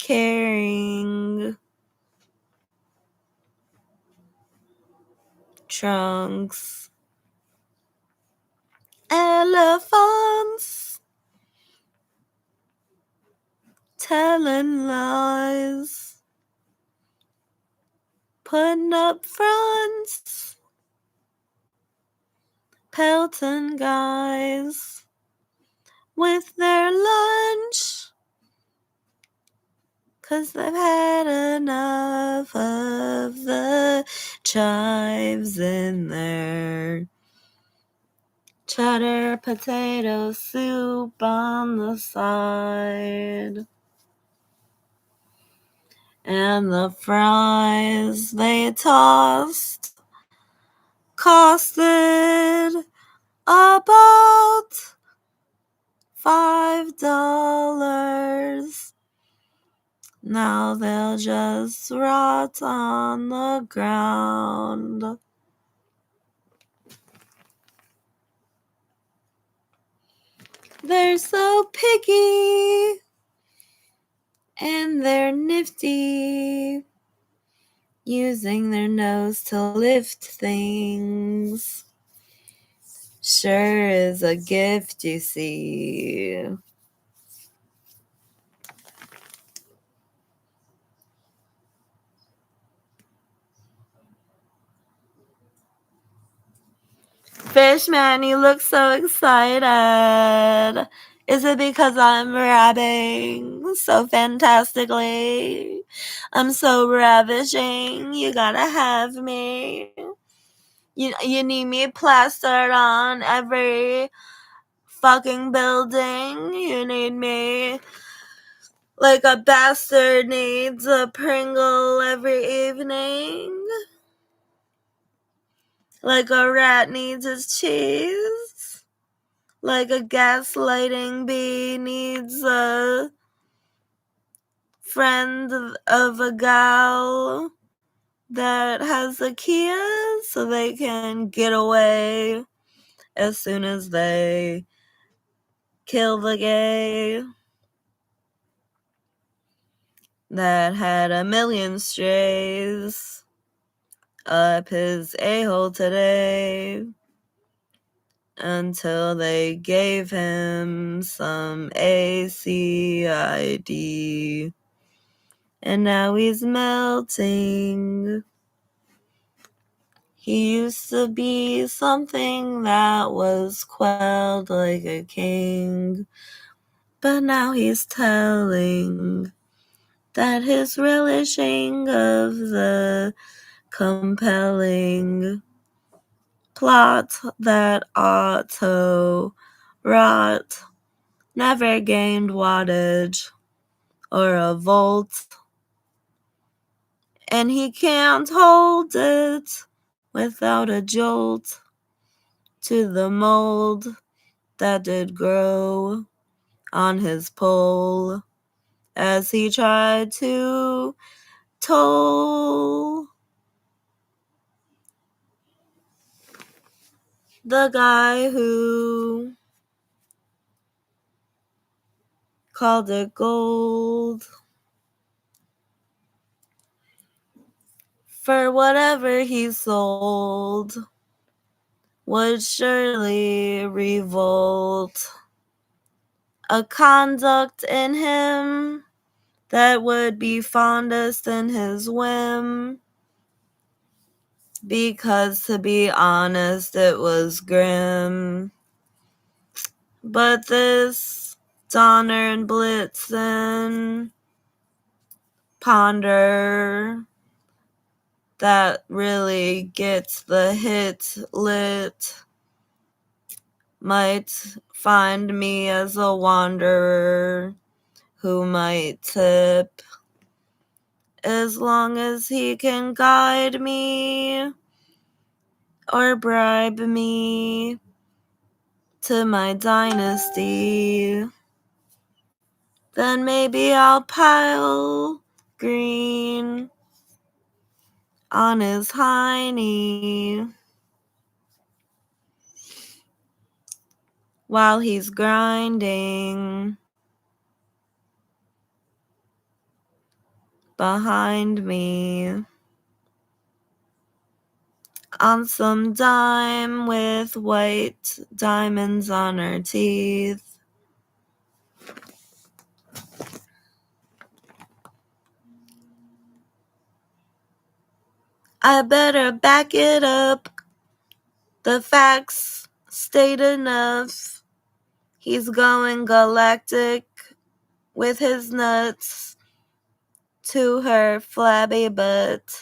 carrying trunks, elephants telling lies, putting up fronts, pelting guys with their lunch, 'cause they've had enough of the chives in their cheddar potato soup on the side. And the fries they tossed costed about $5. Now they'll just rot on the ground. They're so picky and they're nifty, using their nose to lift things. Sure is a gift, you see. Fishman, you look so excited. Is it because I'm rapping so fantastically? I'm so ravishing. You gotta have me. You need me plastered on every fucking building. You need me like a bastard needs a Pringle every evening. Like a rat needs his cheese. Like a gaslighting bee needs a friend of a gal that has a Kia so they can get away as soon as they kill the gay that had a million strays up his a-hole today until they gave him some ACID. And now he's melting. He used to be something that was quelled like a king, but now he's telling that his relishing of the compelling plot that auto rot never gained wattage or a volt, and he can't hold it without a jolt to the mold that did grow on his pole as he tried to toll the guy who called it gold. For whatever he sold would surely revolt a conduct in him that would be fondest in his whim, because to be honest it was grim. But this Donner and Blitzen ponder that really gets the hit lit might find me as a wanderer who might tip, as long as he can guide me or bribe me to my dynasty. Then maybe I'll pile green on his hiney while he's grinding behind me on some dime with white diamonds on her teeth. I better back it up. The facts state enough. He's going galactic with his nuts to her flabby butt.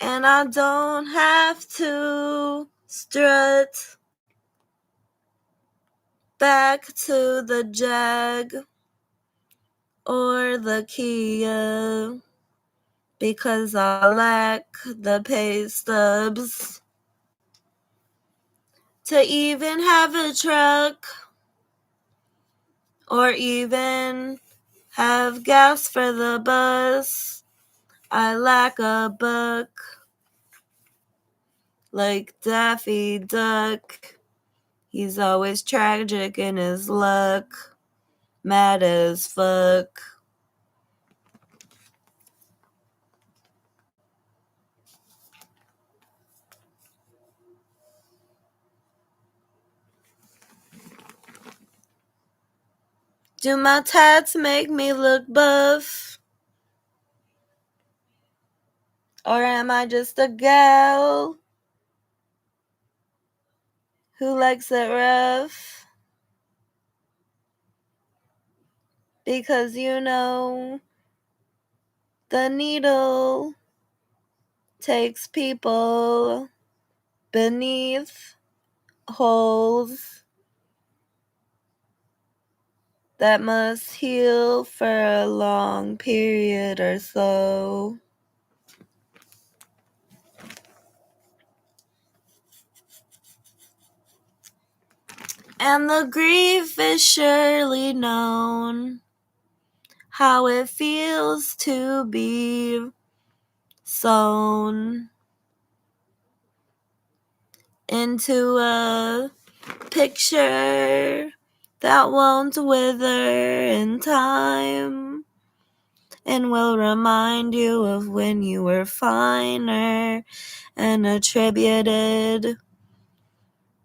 And I don't have to strut back to the Jag or the Kia because I lack the pay stubs to even have a truck or even have gas for the bus. I lack a buck like Daffy Duck. He's always tragic in his luck, mad as fuck. Do my tats make me look buff? Or am I just a gal who likes it rough? Because you know, the needle takes people beneath holes that must heal for a long period or so. And the grief is surely known, how it feels to be sewn into a picture that won't wither in time and will remind you of when you were finer and attributed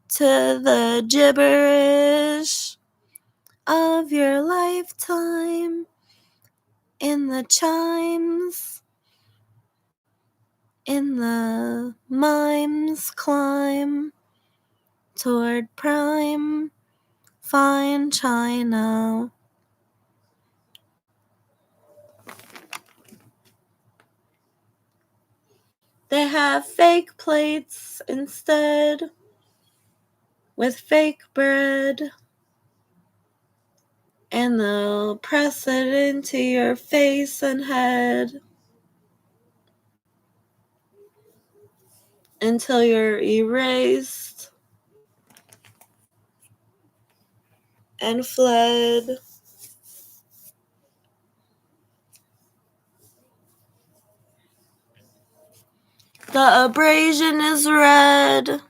to the gibberish of your lifetime in the chimes, in the mimes climb toward prime fine china. They have fake plates instead with fake bread, and they'll press it into your face and head until you're erased and fled. The abrasion is red.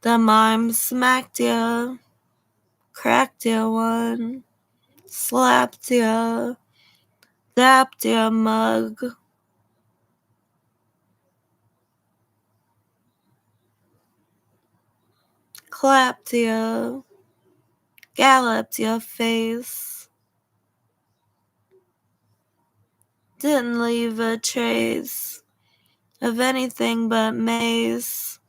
The mime smacked ya, cracked ya one, slapped ya, dapped ya mug. Clapped ya, galloped your face. Didn't leave a trace of anything but mace.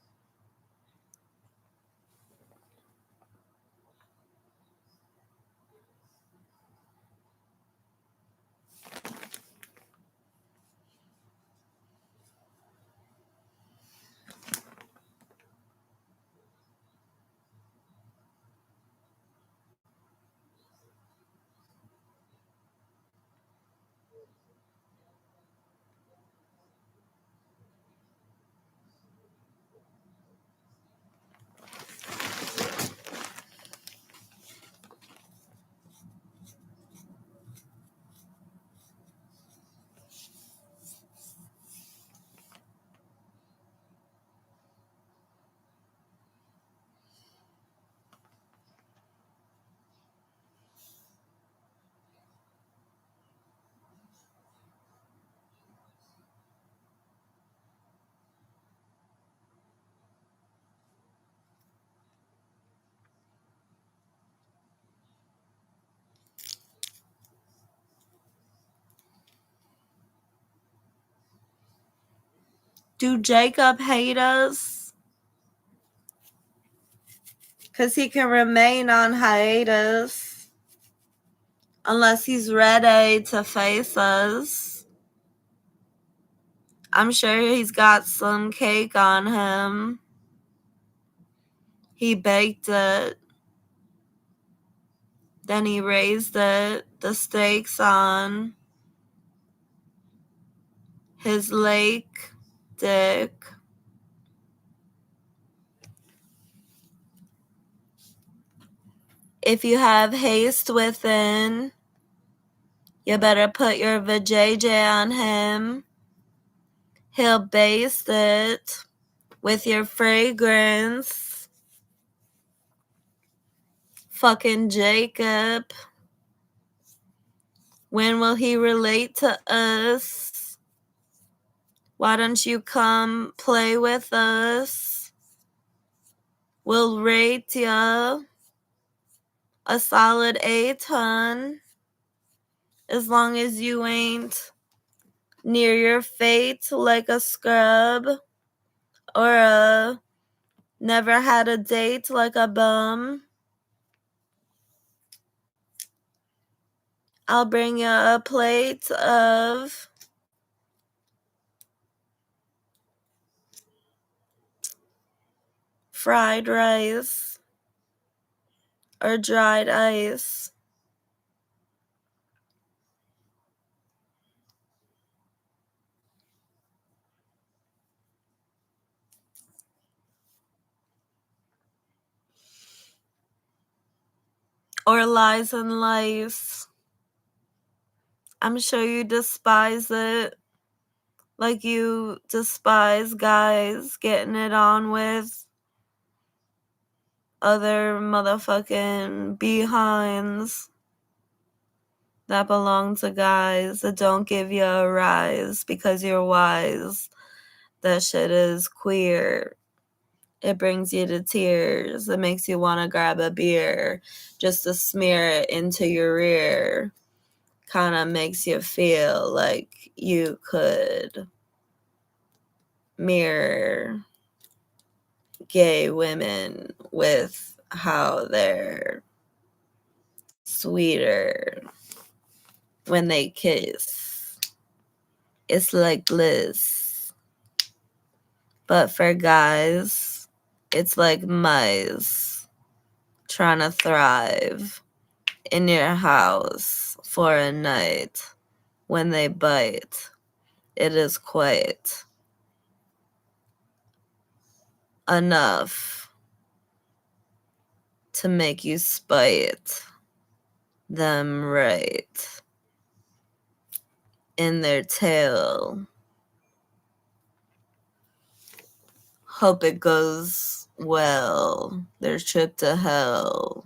Do Jacob hate us? Because he can remain on hiatus unless he's ready to face us. I'm sure he's got some cake on him. He baked it. Then he raised it, the steaks on his lake dick. If you have haste within, you better put your vajayjay on him. He'll baste it with your fragrance. Fucking Jacob. When will he relate to us? Why don't you come play with us? We'll rate ya a solid A-ton. As long as you ain't near your fate like a scrub or a never had a date like a bum. I'll bring you a plate of fried rice or dried ice. Or lies and lice. I'm sure you despise it. Like you despise guys getting it on with other motherfucking behinds that belong to guys that don't give you a rise because you're wise. That shit is queer. It brings you to tears. It makes you want to grab a beer just to smear it into your rear. Kind of makes you feel like you could mirror gay women with how they're sweeter when they kiss. It's like bliss. But for guys, it's like mice trying to thrive in your house for a night. When they bite, it is quite enough to make you spite them right in their tail. Hope it goes well, their trip to hell.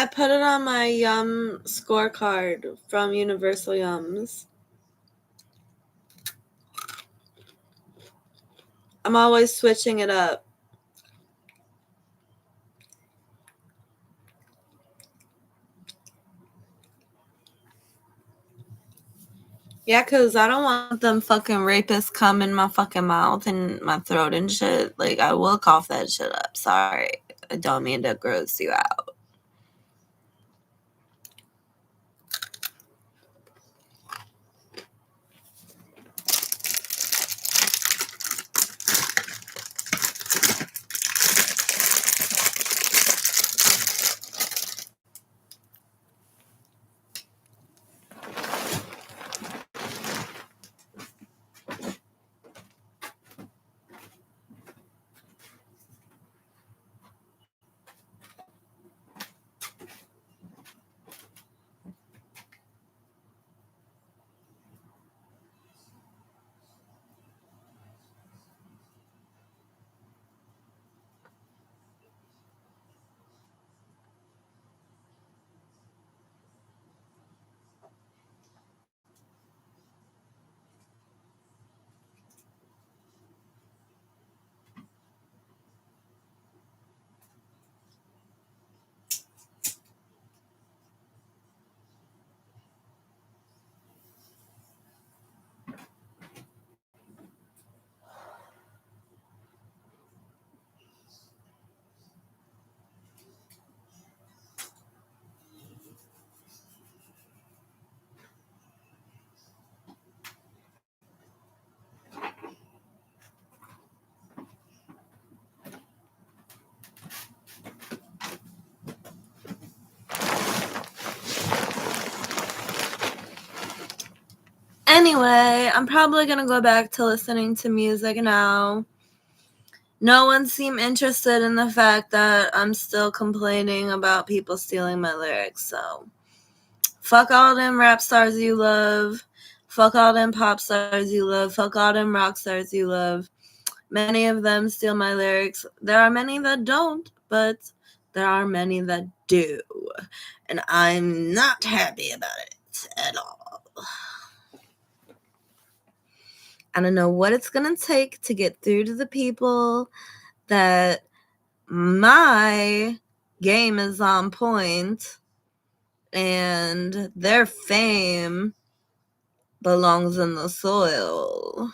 I put it on my Yum scorecard from Universal Yums. I'm always switching it up. Yeah, because I don't want them fucking rapists come in my fucking mouth and my throat and shit. Like, I will cough that shit up. Sorry. I don't mean to gross you out. Anyway, I'm probably going to go back to listening to music now. No one seemed interested in the fact that I'm still complaining about people stealing my lyrics, so fuck all them rap stars you love. Fuck all them pop stars you love. Fuck all them rock stars you love. Many of them steal my lyrics. There are many that don't, but there are many that do. And I'm not happy about it at all. I don't know what it's going to take to get through to the people that my game is on point and their fame belongs in the soil.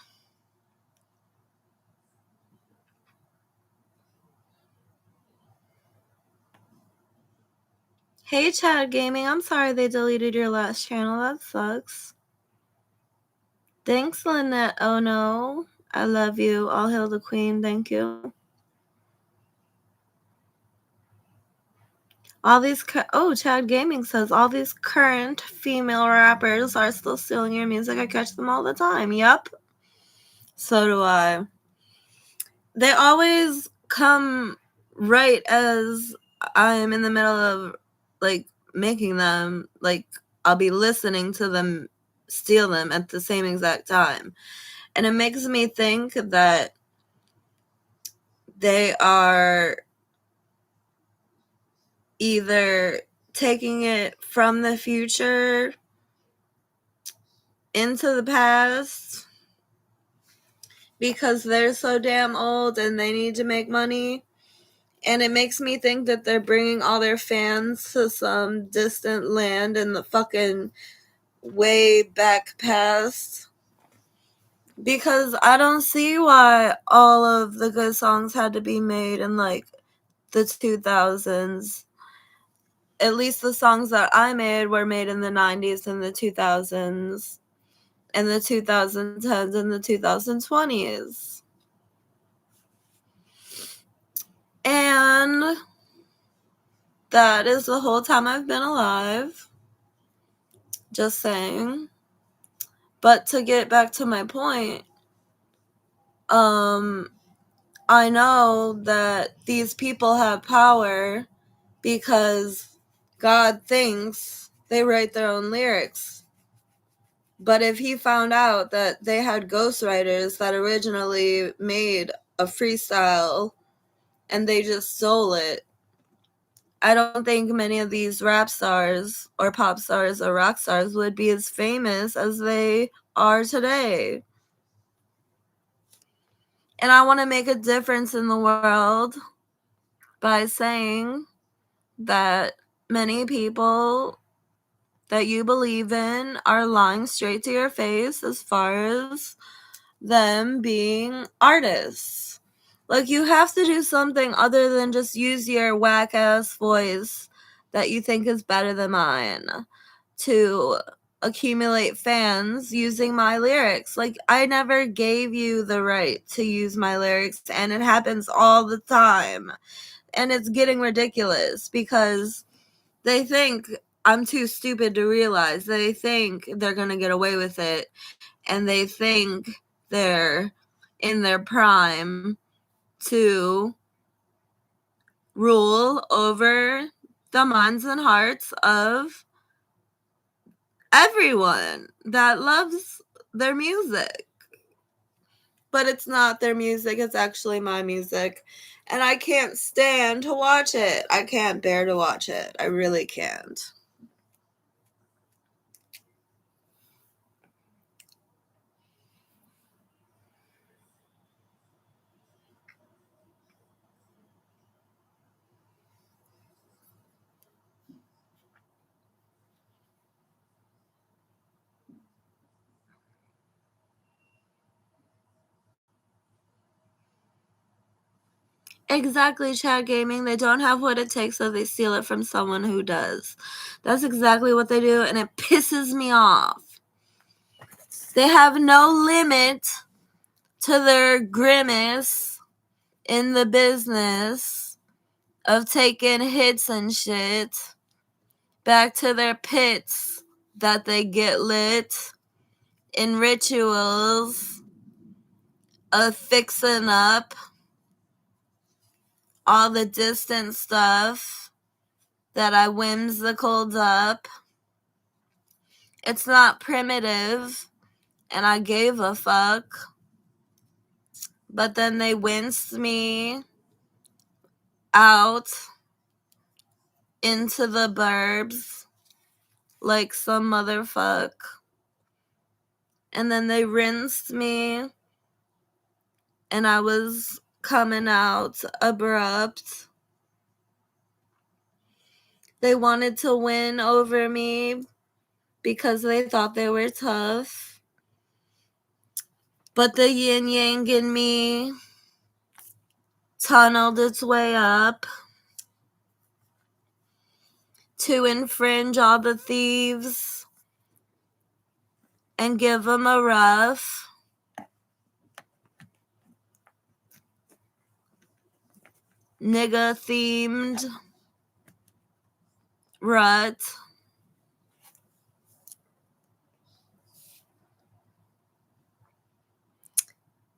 Hey, Chad Gaming, I'm sorry they deleted your last channel. That sucks. Thanks, Lynette. Oh no, I love you. All hail the queen. Thank you. All these Chad Gaming says all these current female rappers are still stealing your music. I catch them all the time. Yep. So do I. They always come right as I'm in the middle of like making them. Like I'll be listening to them steal them at the same exact time. And it makes me think that they are either taking it from the future into the past because they're so damn old and they need to make money. And it makes me think that they're bringing all their fans to some distant land in the fucking way back past. Because I don't see why all of the good songs had to be made in like the 2000s. At least the songs that I made were made in the 90s and the 2000s and the 2010s and the 2020s. And that is the whole time I've been alive. Just saying. But to get back to my point, I know that these people have power because God thinks they write their own lyrics. But if he found out that they had ghostwriters that originally made a freestyle and they just stole it, I don't think many of these rap stars or pop stars or rock stars would be as famous as they are today. And I want to make a difference in the world by saying that many people that you believe in are lying straight to your face as far as them being artists. Like, you have to do something other than just use your whack ass voice that you think is better than mine to accumulate fans using my lyrics. Like, I never gave you the right to use my lyrics, and it happens all the time. And it's getting ridiculous because they think I'm too stupid to realize. They think they're going to get away with it, and they think they're in their prime to rule over the minds and hearts of everyone that loves their music. But it's not their music, it's actually my music. And I can't stand to watch it. I can't bear to watch it. I really can't. Exactly, chat gaming. They don't have what it takes, so they steal it from someone who does. That's exactly what they do, and it pisses me off. They have no limit to their grimace in the business of taking hits and shit back to their pits that they get lit in rituals of fixing up all the distant stuff that I whimsicaled up. It's not primitive, and I gave a fuck. But then they winced me out into the burbs like some motherfuck. And then they rinsed me, and I was coming out abrupt. They wanted to win over me because they thought they were tough. But the yin yang in me tunneled its way up to infringe all the thieves and give them a rough. Nigga themed rut.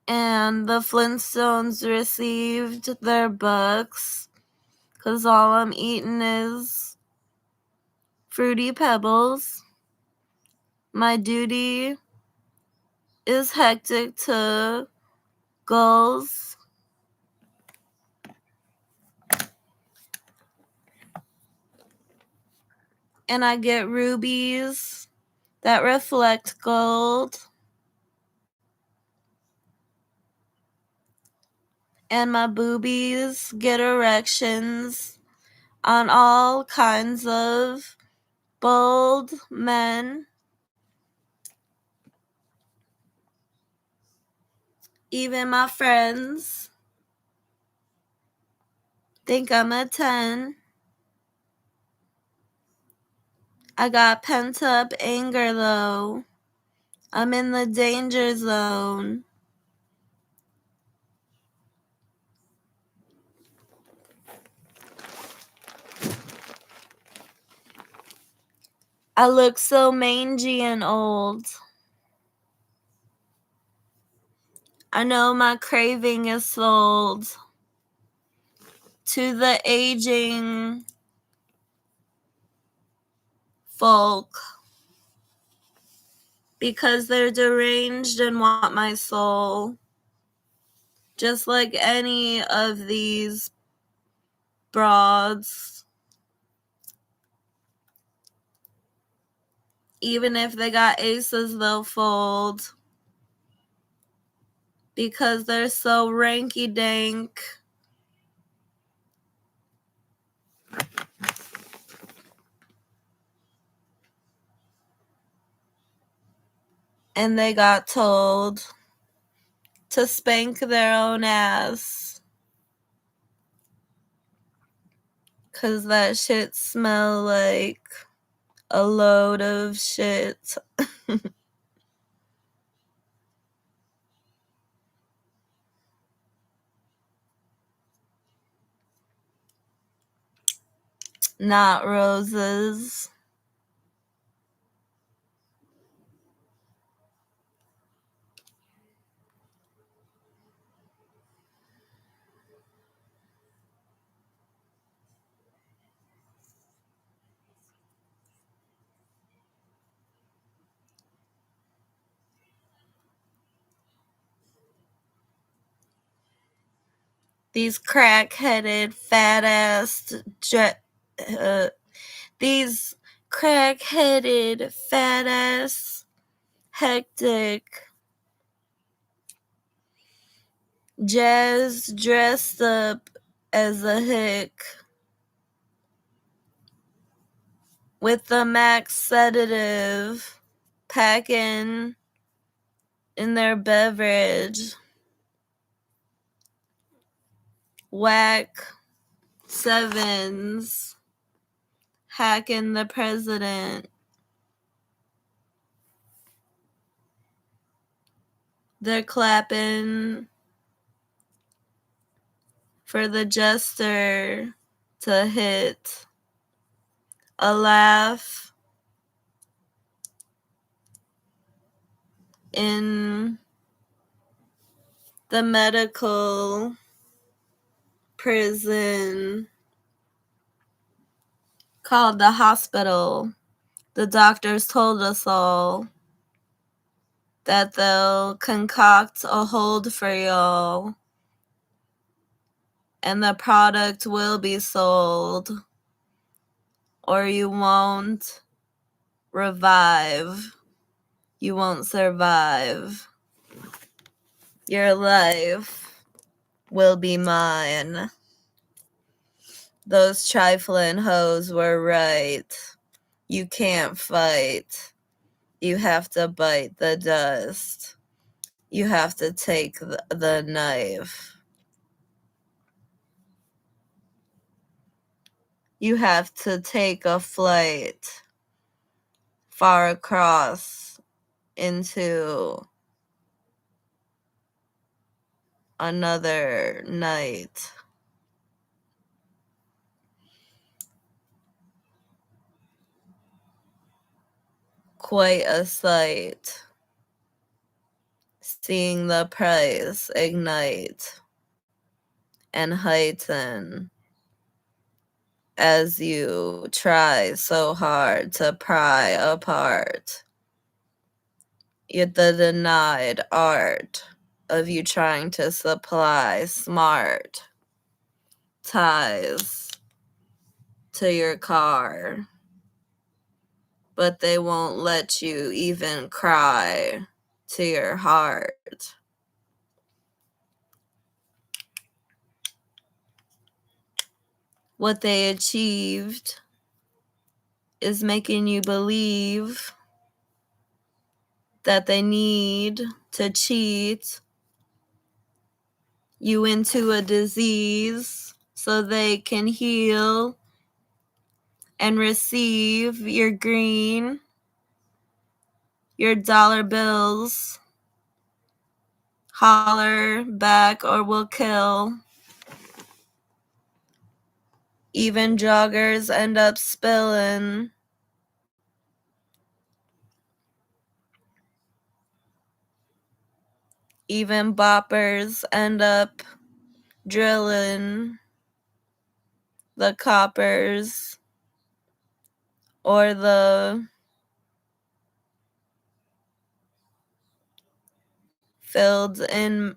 And the Flintstones received their bucks because all I'm eating is Fruity Pebbles. My duty is hectic to goals. And I get rubies that reflect gold. And my boobies get erections on all kinds of bold men. Even my friends think I'm a 10. I got pent up anger though. I'm in the danger zone. I look so mangy and old. I know my craving is sold to the aging folk because they're deranged and want my soul. Just like any of these broads. Even if they got aces, they'll fold because they're so ranky dank. And they got told to spank their own ass. 'Cause that shit smell like a load of shit. Not roses. These crack-headed, fat-ass these crack-headed, fat-ass, hectic, jazz dressed up as a hick with the max sedative packing in their beverage. Whack sevens hacking the president. They're clapping for the jester to hit a laugh in the medical prison called the hospital. The doctors told us all that they'll concoct a hold for y'all and the product will be sold or you won't revive. You won't survive. Your life will be mine. Those trifling hoes were right. You can't fight. You have to bite the dust. You have to take the knife. You have to take a flight far across into another night. Quite a sight. Seeing the price ignite and heighten as you try so hard to pry apart yet the denied art of you trying to supply smart ties to your car, but they won't let you even cry to your heart. What they achieved is making you believe that they need to cheat you into a disease so they can heal and receive your green, your dollar bills. Holler back or we'll kill. Even joggers end up spilling. Even boppers end up drilling the coppers or the filled in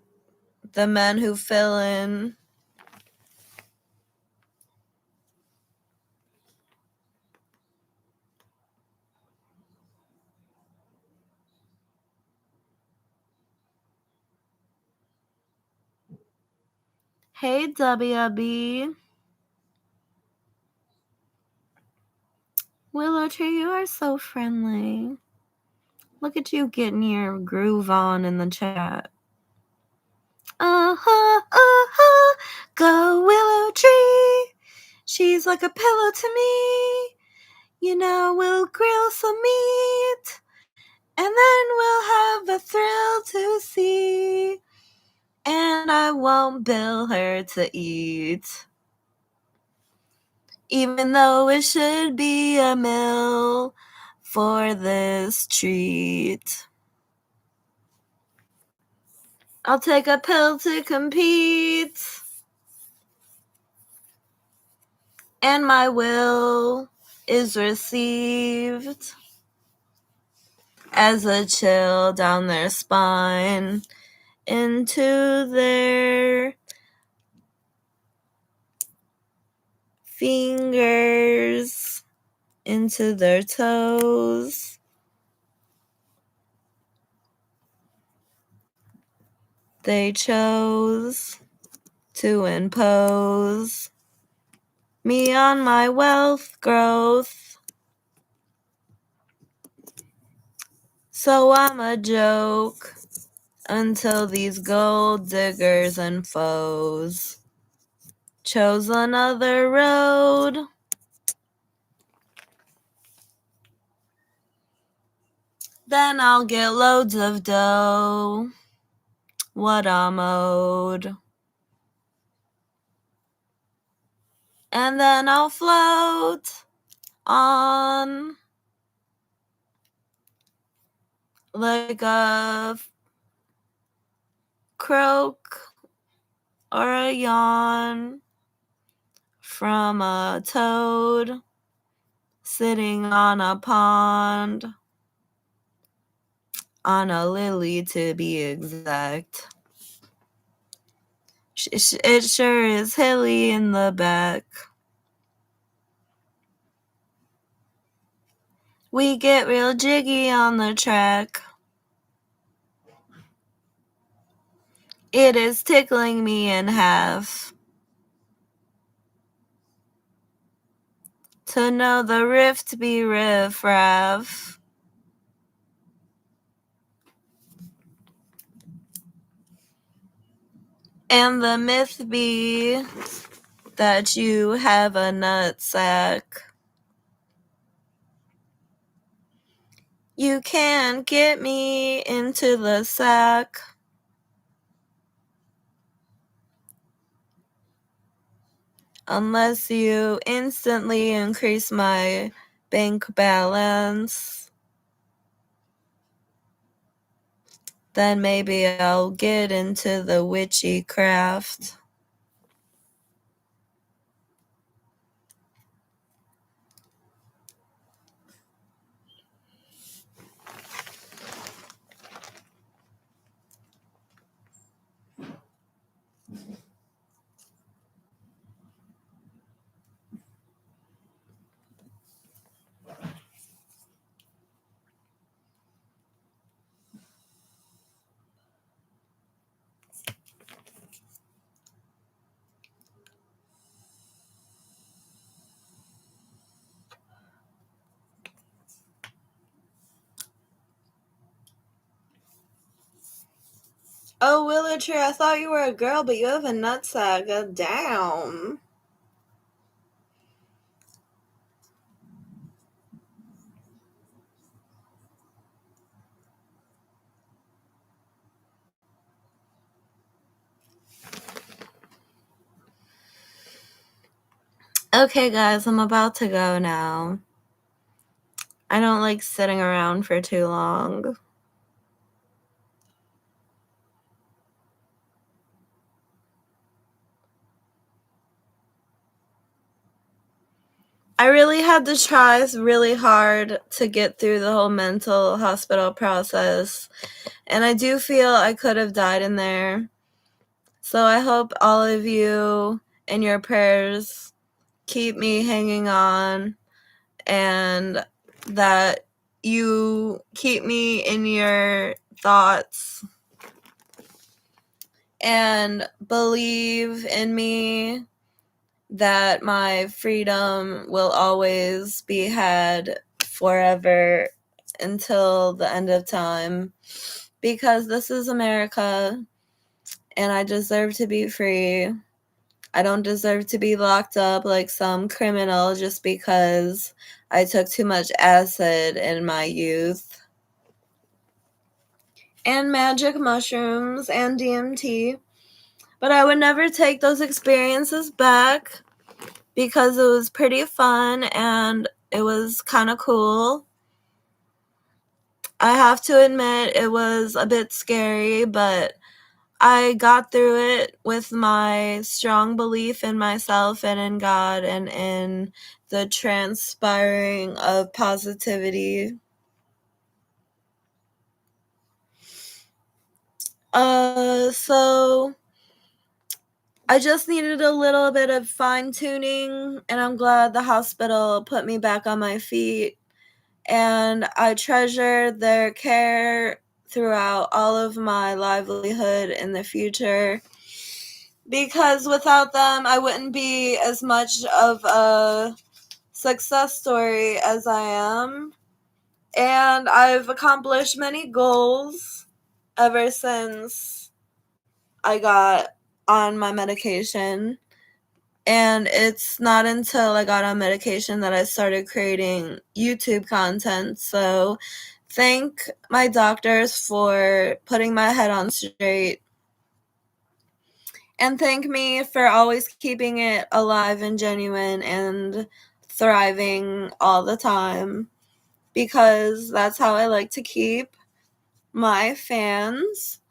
the men who fill in. Hey, WB. Willow Tree, you are so friendly. Look at you getting your groove on in the chat. Go Willow Tree. She's like a pillow to me. You know, we'll grill some meat. And then we'll have a thrill to see. And I won't bill her to eat. Even though it should be a meal for this treat. I'll take a pill to compete. And my will is received as a chill down their spine into their fingers, into their toes. They chose to impose me on my wealth growth. So I'm a joke until these gold diggers and foes chose another road. Then I'll get loads of dough. What a mode. And then I'll float on like a croak or a yawn from a toad sitting on a pond, on a lily to be exact. It sure is hilly in the back. We get real jiggy on the track. It is tickling me in half to know the rift be riff-raff. And the myth be that you have a nutsack. You can't get me into the sack. Unless you instantly increase my bank balance. Then maybe I'll get into the witchy craft. Oh, Willow Tree, I thought you were a girl, but you have a nutsack. Damn. Okay, guys, I'm about to go now. I don't like sitting around for too long. I really had to try really hard to get through the whole mental hospital process. And I do feel I could have died in there. So I hope all of you in your prayers keep me hanging on, and that you keep me in your thoughts. and believe in me that my freedom will always be had forever until the end of time, because this is America and I deserve to be free. I don't deserve to be locked up like some criminal just because I took too much acid in my youth. And magic mushrooms and DMT. But I would never take those experiences back because it was pretty fun and it was kind of cool. I have to admit it was a bit scary, but I got through it with my strong belief in myself and in God and in the transpiring of positivity. So I just needed a little bit of fine tuning, and I'm glad the hospital put me back on my feet. And I treasure their care throughout all of my livelihood in the future, because without them, I wouldn't be as much of a success story as I am. And I've accomplished many goals ever since I got on my medication. And it's not until I got on medication that I started creating YouTube content. So thank my doctors for putting my head on straight. And thank me for always keeping it alive and genuine and thriving all the time. Because that's how I like to keep my fans.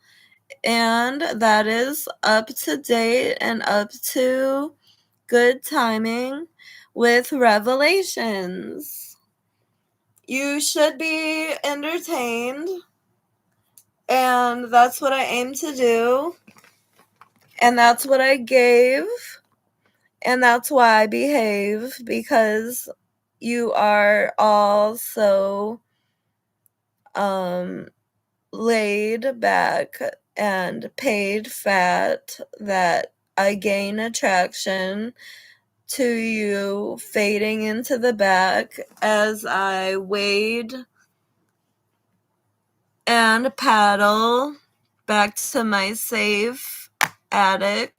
And that is up to date and up to good timing with revelations. You should be entertained, and that's what I aim to do, and that's what I gave, and that's why I behave, because you are all so laid back and paid fat that I gain attraction to you fading into the back as I wade and paddle back to my safe attic.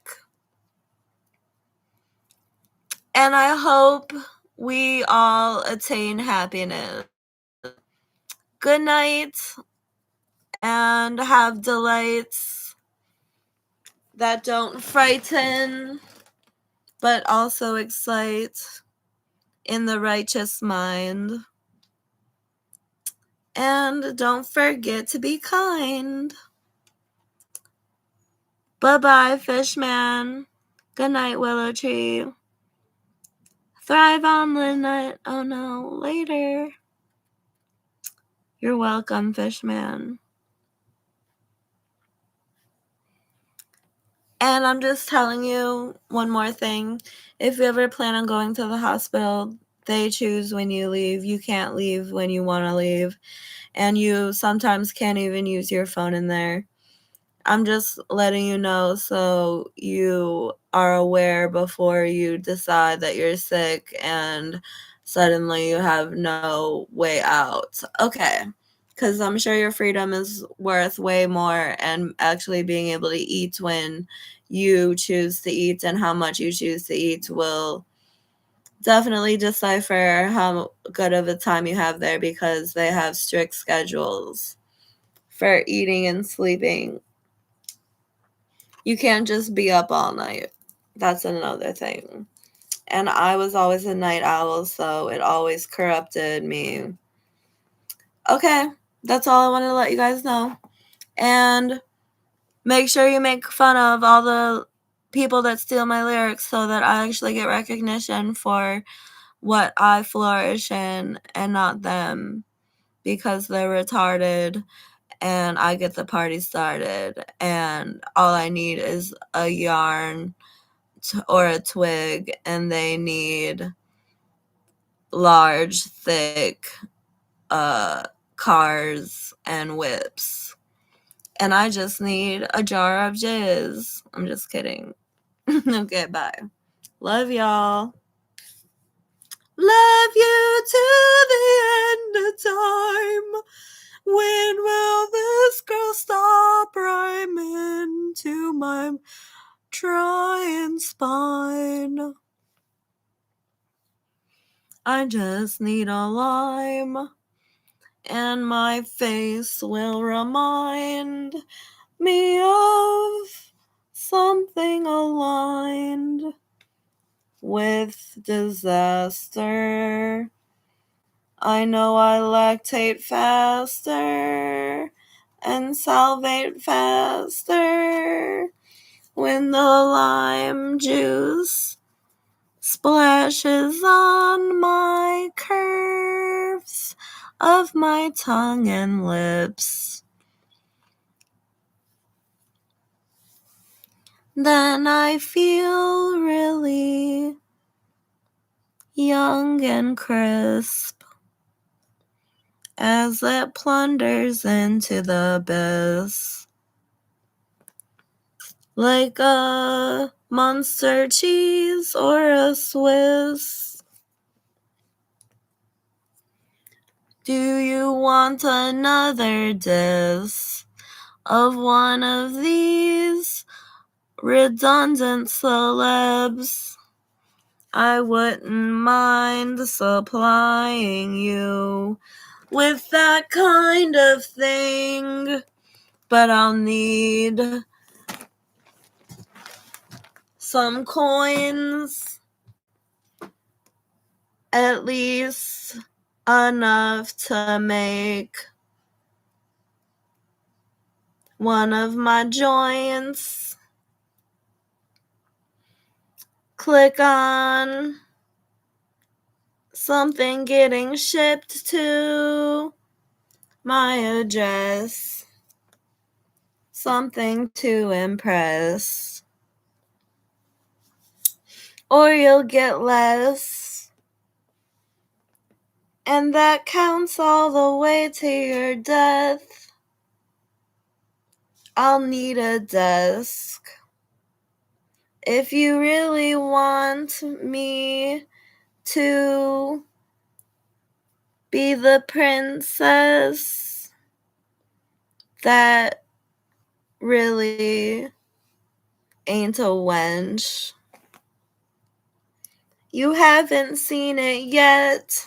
And I hope we all attain happiness. Good night, and have delights that don't frighten but also excite in the righteous mind. And don't forget to be kind. Bye-bye, Fishman. Good night, Willow Tree. Thrive on the night. Oh no, later. You're welcome, Fishman. And I'm just telling you one more thing. If you ever plan on going to the hospital, they choose when you leave. You can't leave when you want to leave. And you sometimes can't even use your phone in there. I'm just letting you know so you are aware before you decide that you're sick and suddenly you have no way out. Okay. Because I'm sure your freedom is worth way more, and actually being able to eat when you choose to eat and how much you choose to eat will definitely decipher how good of a time you have there, because they have strict schedules for eating and sleeping. You can't just be up all night. That's another thing. And I was always a night owl, so it always corrupted me. Okay, that's all I wanted to let you guys know. And make sure you make fun of all the people that steal my lyrics so that I actually get recognition for what I flourish in and not them, because they're retarded and I get the party started and all I need is a yarn or a twig, and they need large, thick cars and whips. And I just need a jar of jizz. I'm just kidding. Okay, bye. Love y'all. Love you to the end of time. When will this girl stop rhyming to my tryn spine? I just need a lime, and my face will remind me of something aligned with disaster. I know I lactate faster and salivate faster when the lime juice splashes on my curves of my tongue and lips. Then I feel really young and crisp as it plunders into the abyss. Like a Monster cheese or a Swiss. Do you want another diss of one of these redundant celebs? I wouldn't mind supplying you with that kind of thing, but I'll need some coins, at least enough to make one of my joints. Click on something getting shipped to my address. Something to impress. Or you'll get less. And that counts all the way to your death. I'll need a desk. If you really want me to be the princess that really ain't a wench. You haven't seen it yet,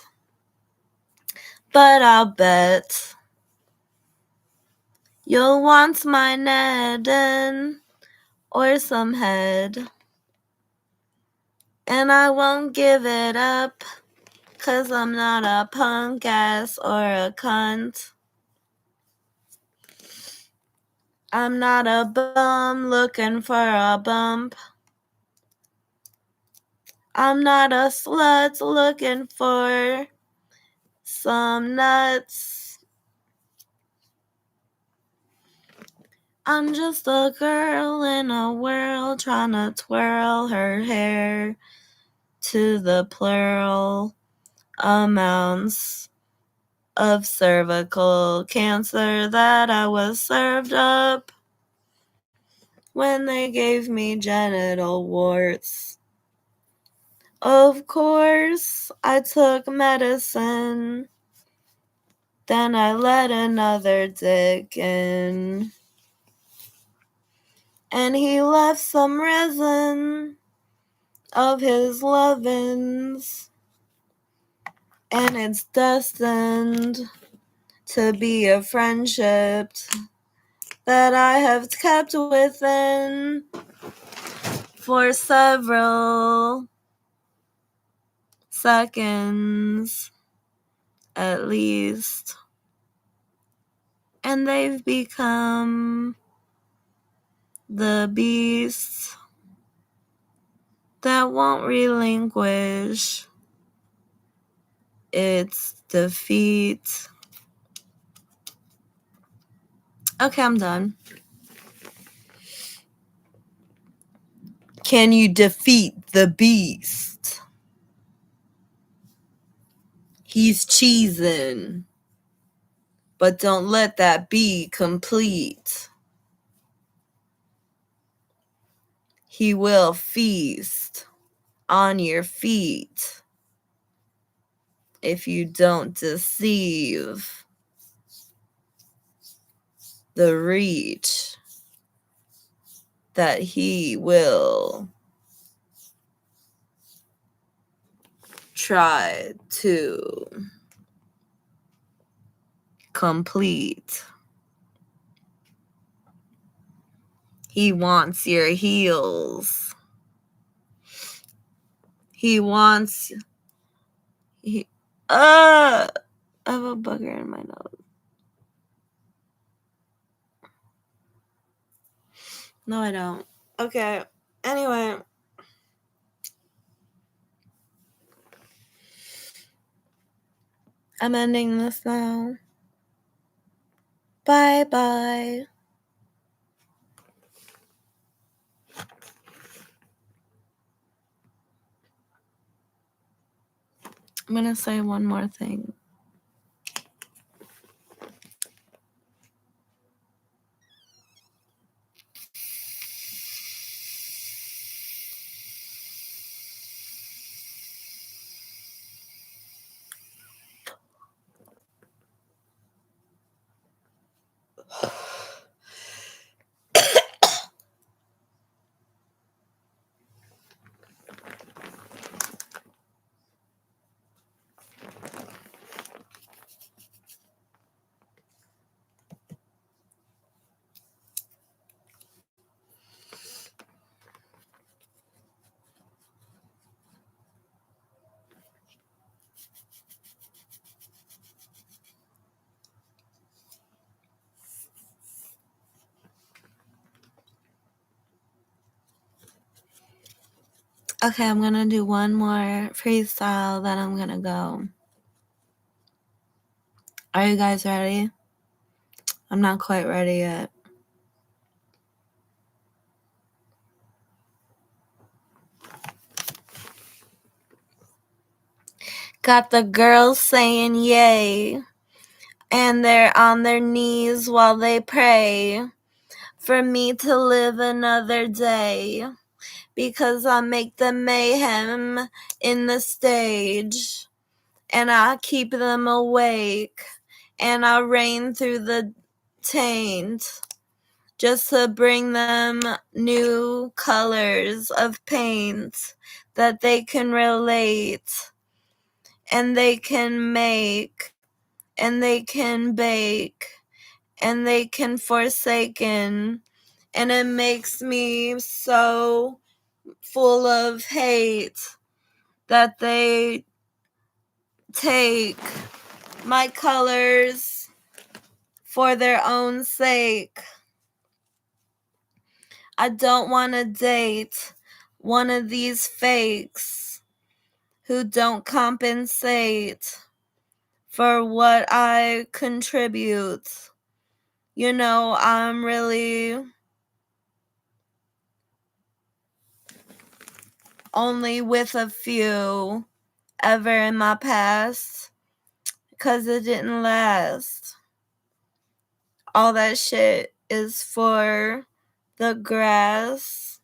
but I'll bet you'll want my Nedden or some head. And I won't give it up, 'cause I'm not a punk ass or a cunt. I'm not a bum looking for a bump. I'm not a slut looking for some nuts. I'm just a girl in a world trying to twirl her hair to the plural amounts of cervical cancer that I was served up when they gave me genital warts. Of course, I took medicine. Then I let another dick in. And he left some resin of his lovin's. And it's destined to be a friendship that I have kept within for several seconds at least. And they've become the beast that won't relinquish its defeat. Okay, I'm done. Can you defeat the beast? He's cheesing, but don't let that be complete. He will feast on your feet if you don't deceive the reach that he will try to complete. He wants your heels. He wants... I have a booger in my nose. No, I don't. Okay. Anyway. I'm ending this now. Bye-bye. I'm going to say one more thing. Okay, I'm going to do one more freestyle, then I'm going to go. Are you guys ready? I'm not quite ready yet. Got the girls saying yay, and they're on their knees while they pray for me to live another day, because I make the mayhem in the stage, and I keep them awake, and I rain through the taint, just to bring them new colors of paint that they can relate, and they can make, and they can bake, and they can forsaken, and it makes me so full of hate that they take my colors for their own sake. I don't want to date one of these fakes who don't compensate for what I contribute. You know, I'm really only with a few ever in my past, because it didn't last. All that shit is for the grass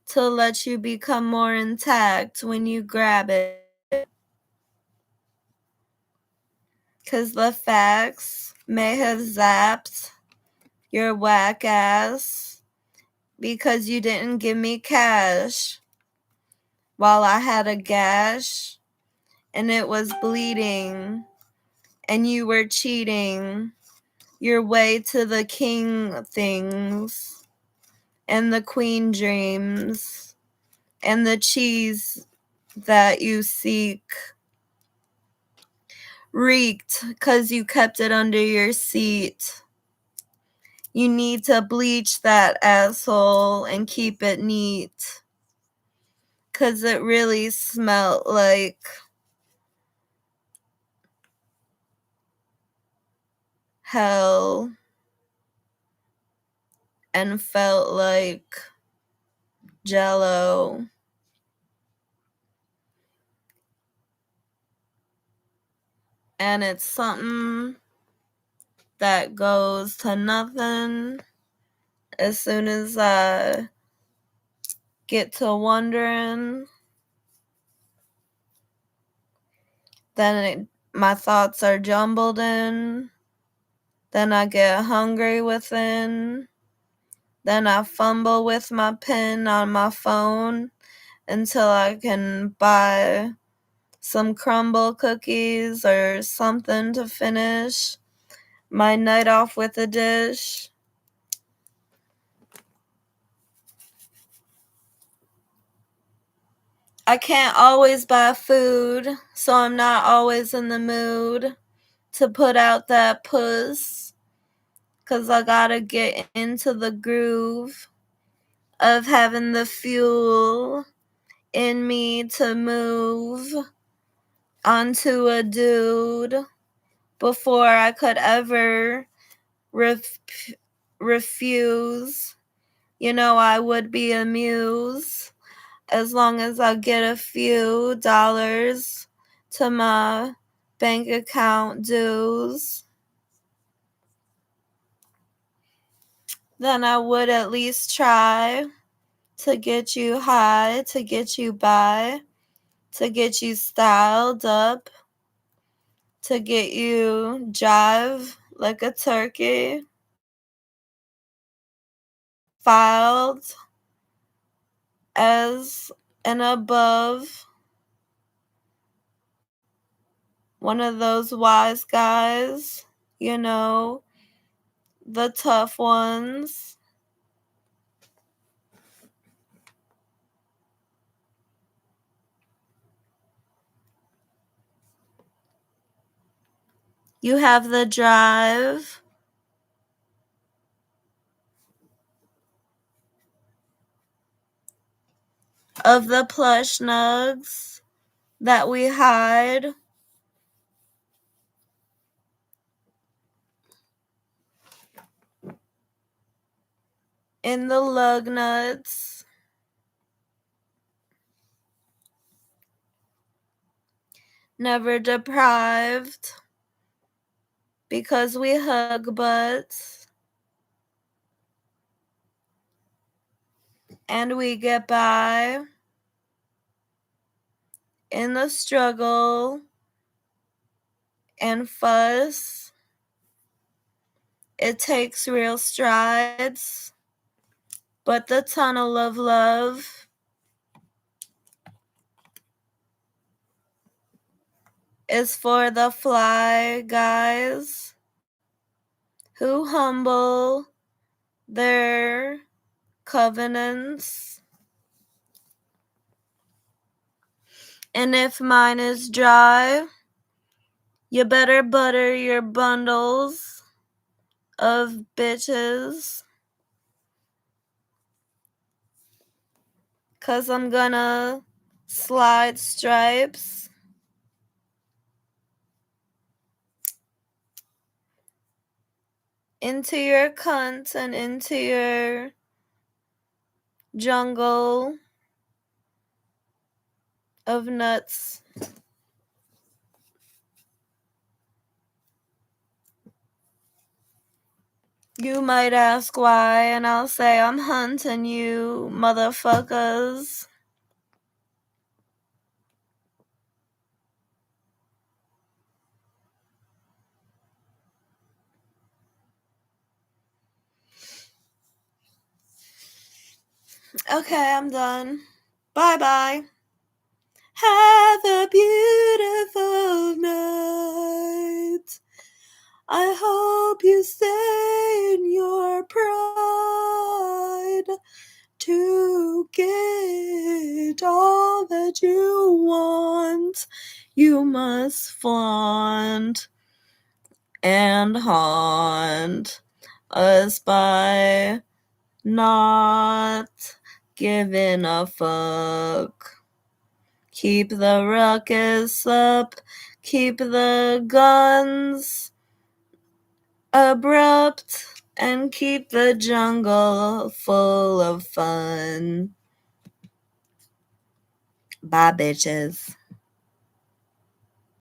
to let you become more intact when you grab it. Because the facts may have zapped your whack ass because you didn't give me cash while I had a gash and it was bleeding and you were cheating your way to the king things and the queen dreams and the cheese that you seek reeked because you kept it under your seat. You need to bleach that asshole and keep it neat, because it really smelled like hell and felt like Jello. And it's something that goes to nothing as soon as I get to wondering, then my thoughts are jumbled in. Then I get hungry within. Then I fumble with my pen on my phone until I can buy some crumble cookies or something to finish my night off with a dish. I can't always buy food, so I'm not always in the mood to put out that puss, 'cause I gotta get into the groove of having the fuel in me to move onto a dude before I could ever refuse. You know, I would be a muse as long as I get a few dollars to my bank account dues. Then I would at least try to get you high, to get you by, to get you styled up, to get you jive like a turkey, filed as and above one of those wise guys, you know, the tough ones. You have the drive of the plush nugs that we hide in the lug nuts. Never deprived because we hug butts and we get by in the struggle and fuss. It takes real strides, but the tunnel of love is for the fly guys who humble their covenants. And if mine is dry, you better butter your bundles of bitches, 'cause I'm gonna slide stripes into your cunt and into your jungle of nuts. You might ask why, and I'll say I'm hunting you, motherfuckers. Okay, I'm done. Bye-bye. Have a beautiful night. I hope you stay in your pride to get all that you want. You must flaunt and haunt us by not giving a fuck. Keep the ruckus up, keep the guns abrupt, and keep the jungle full of fun. Bye, bitches.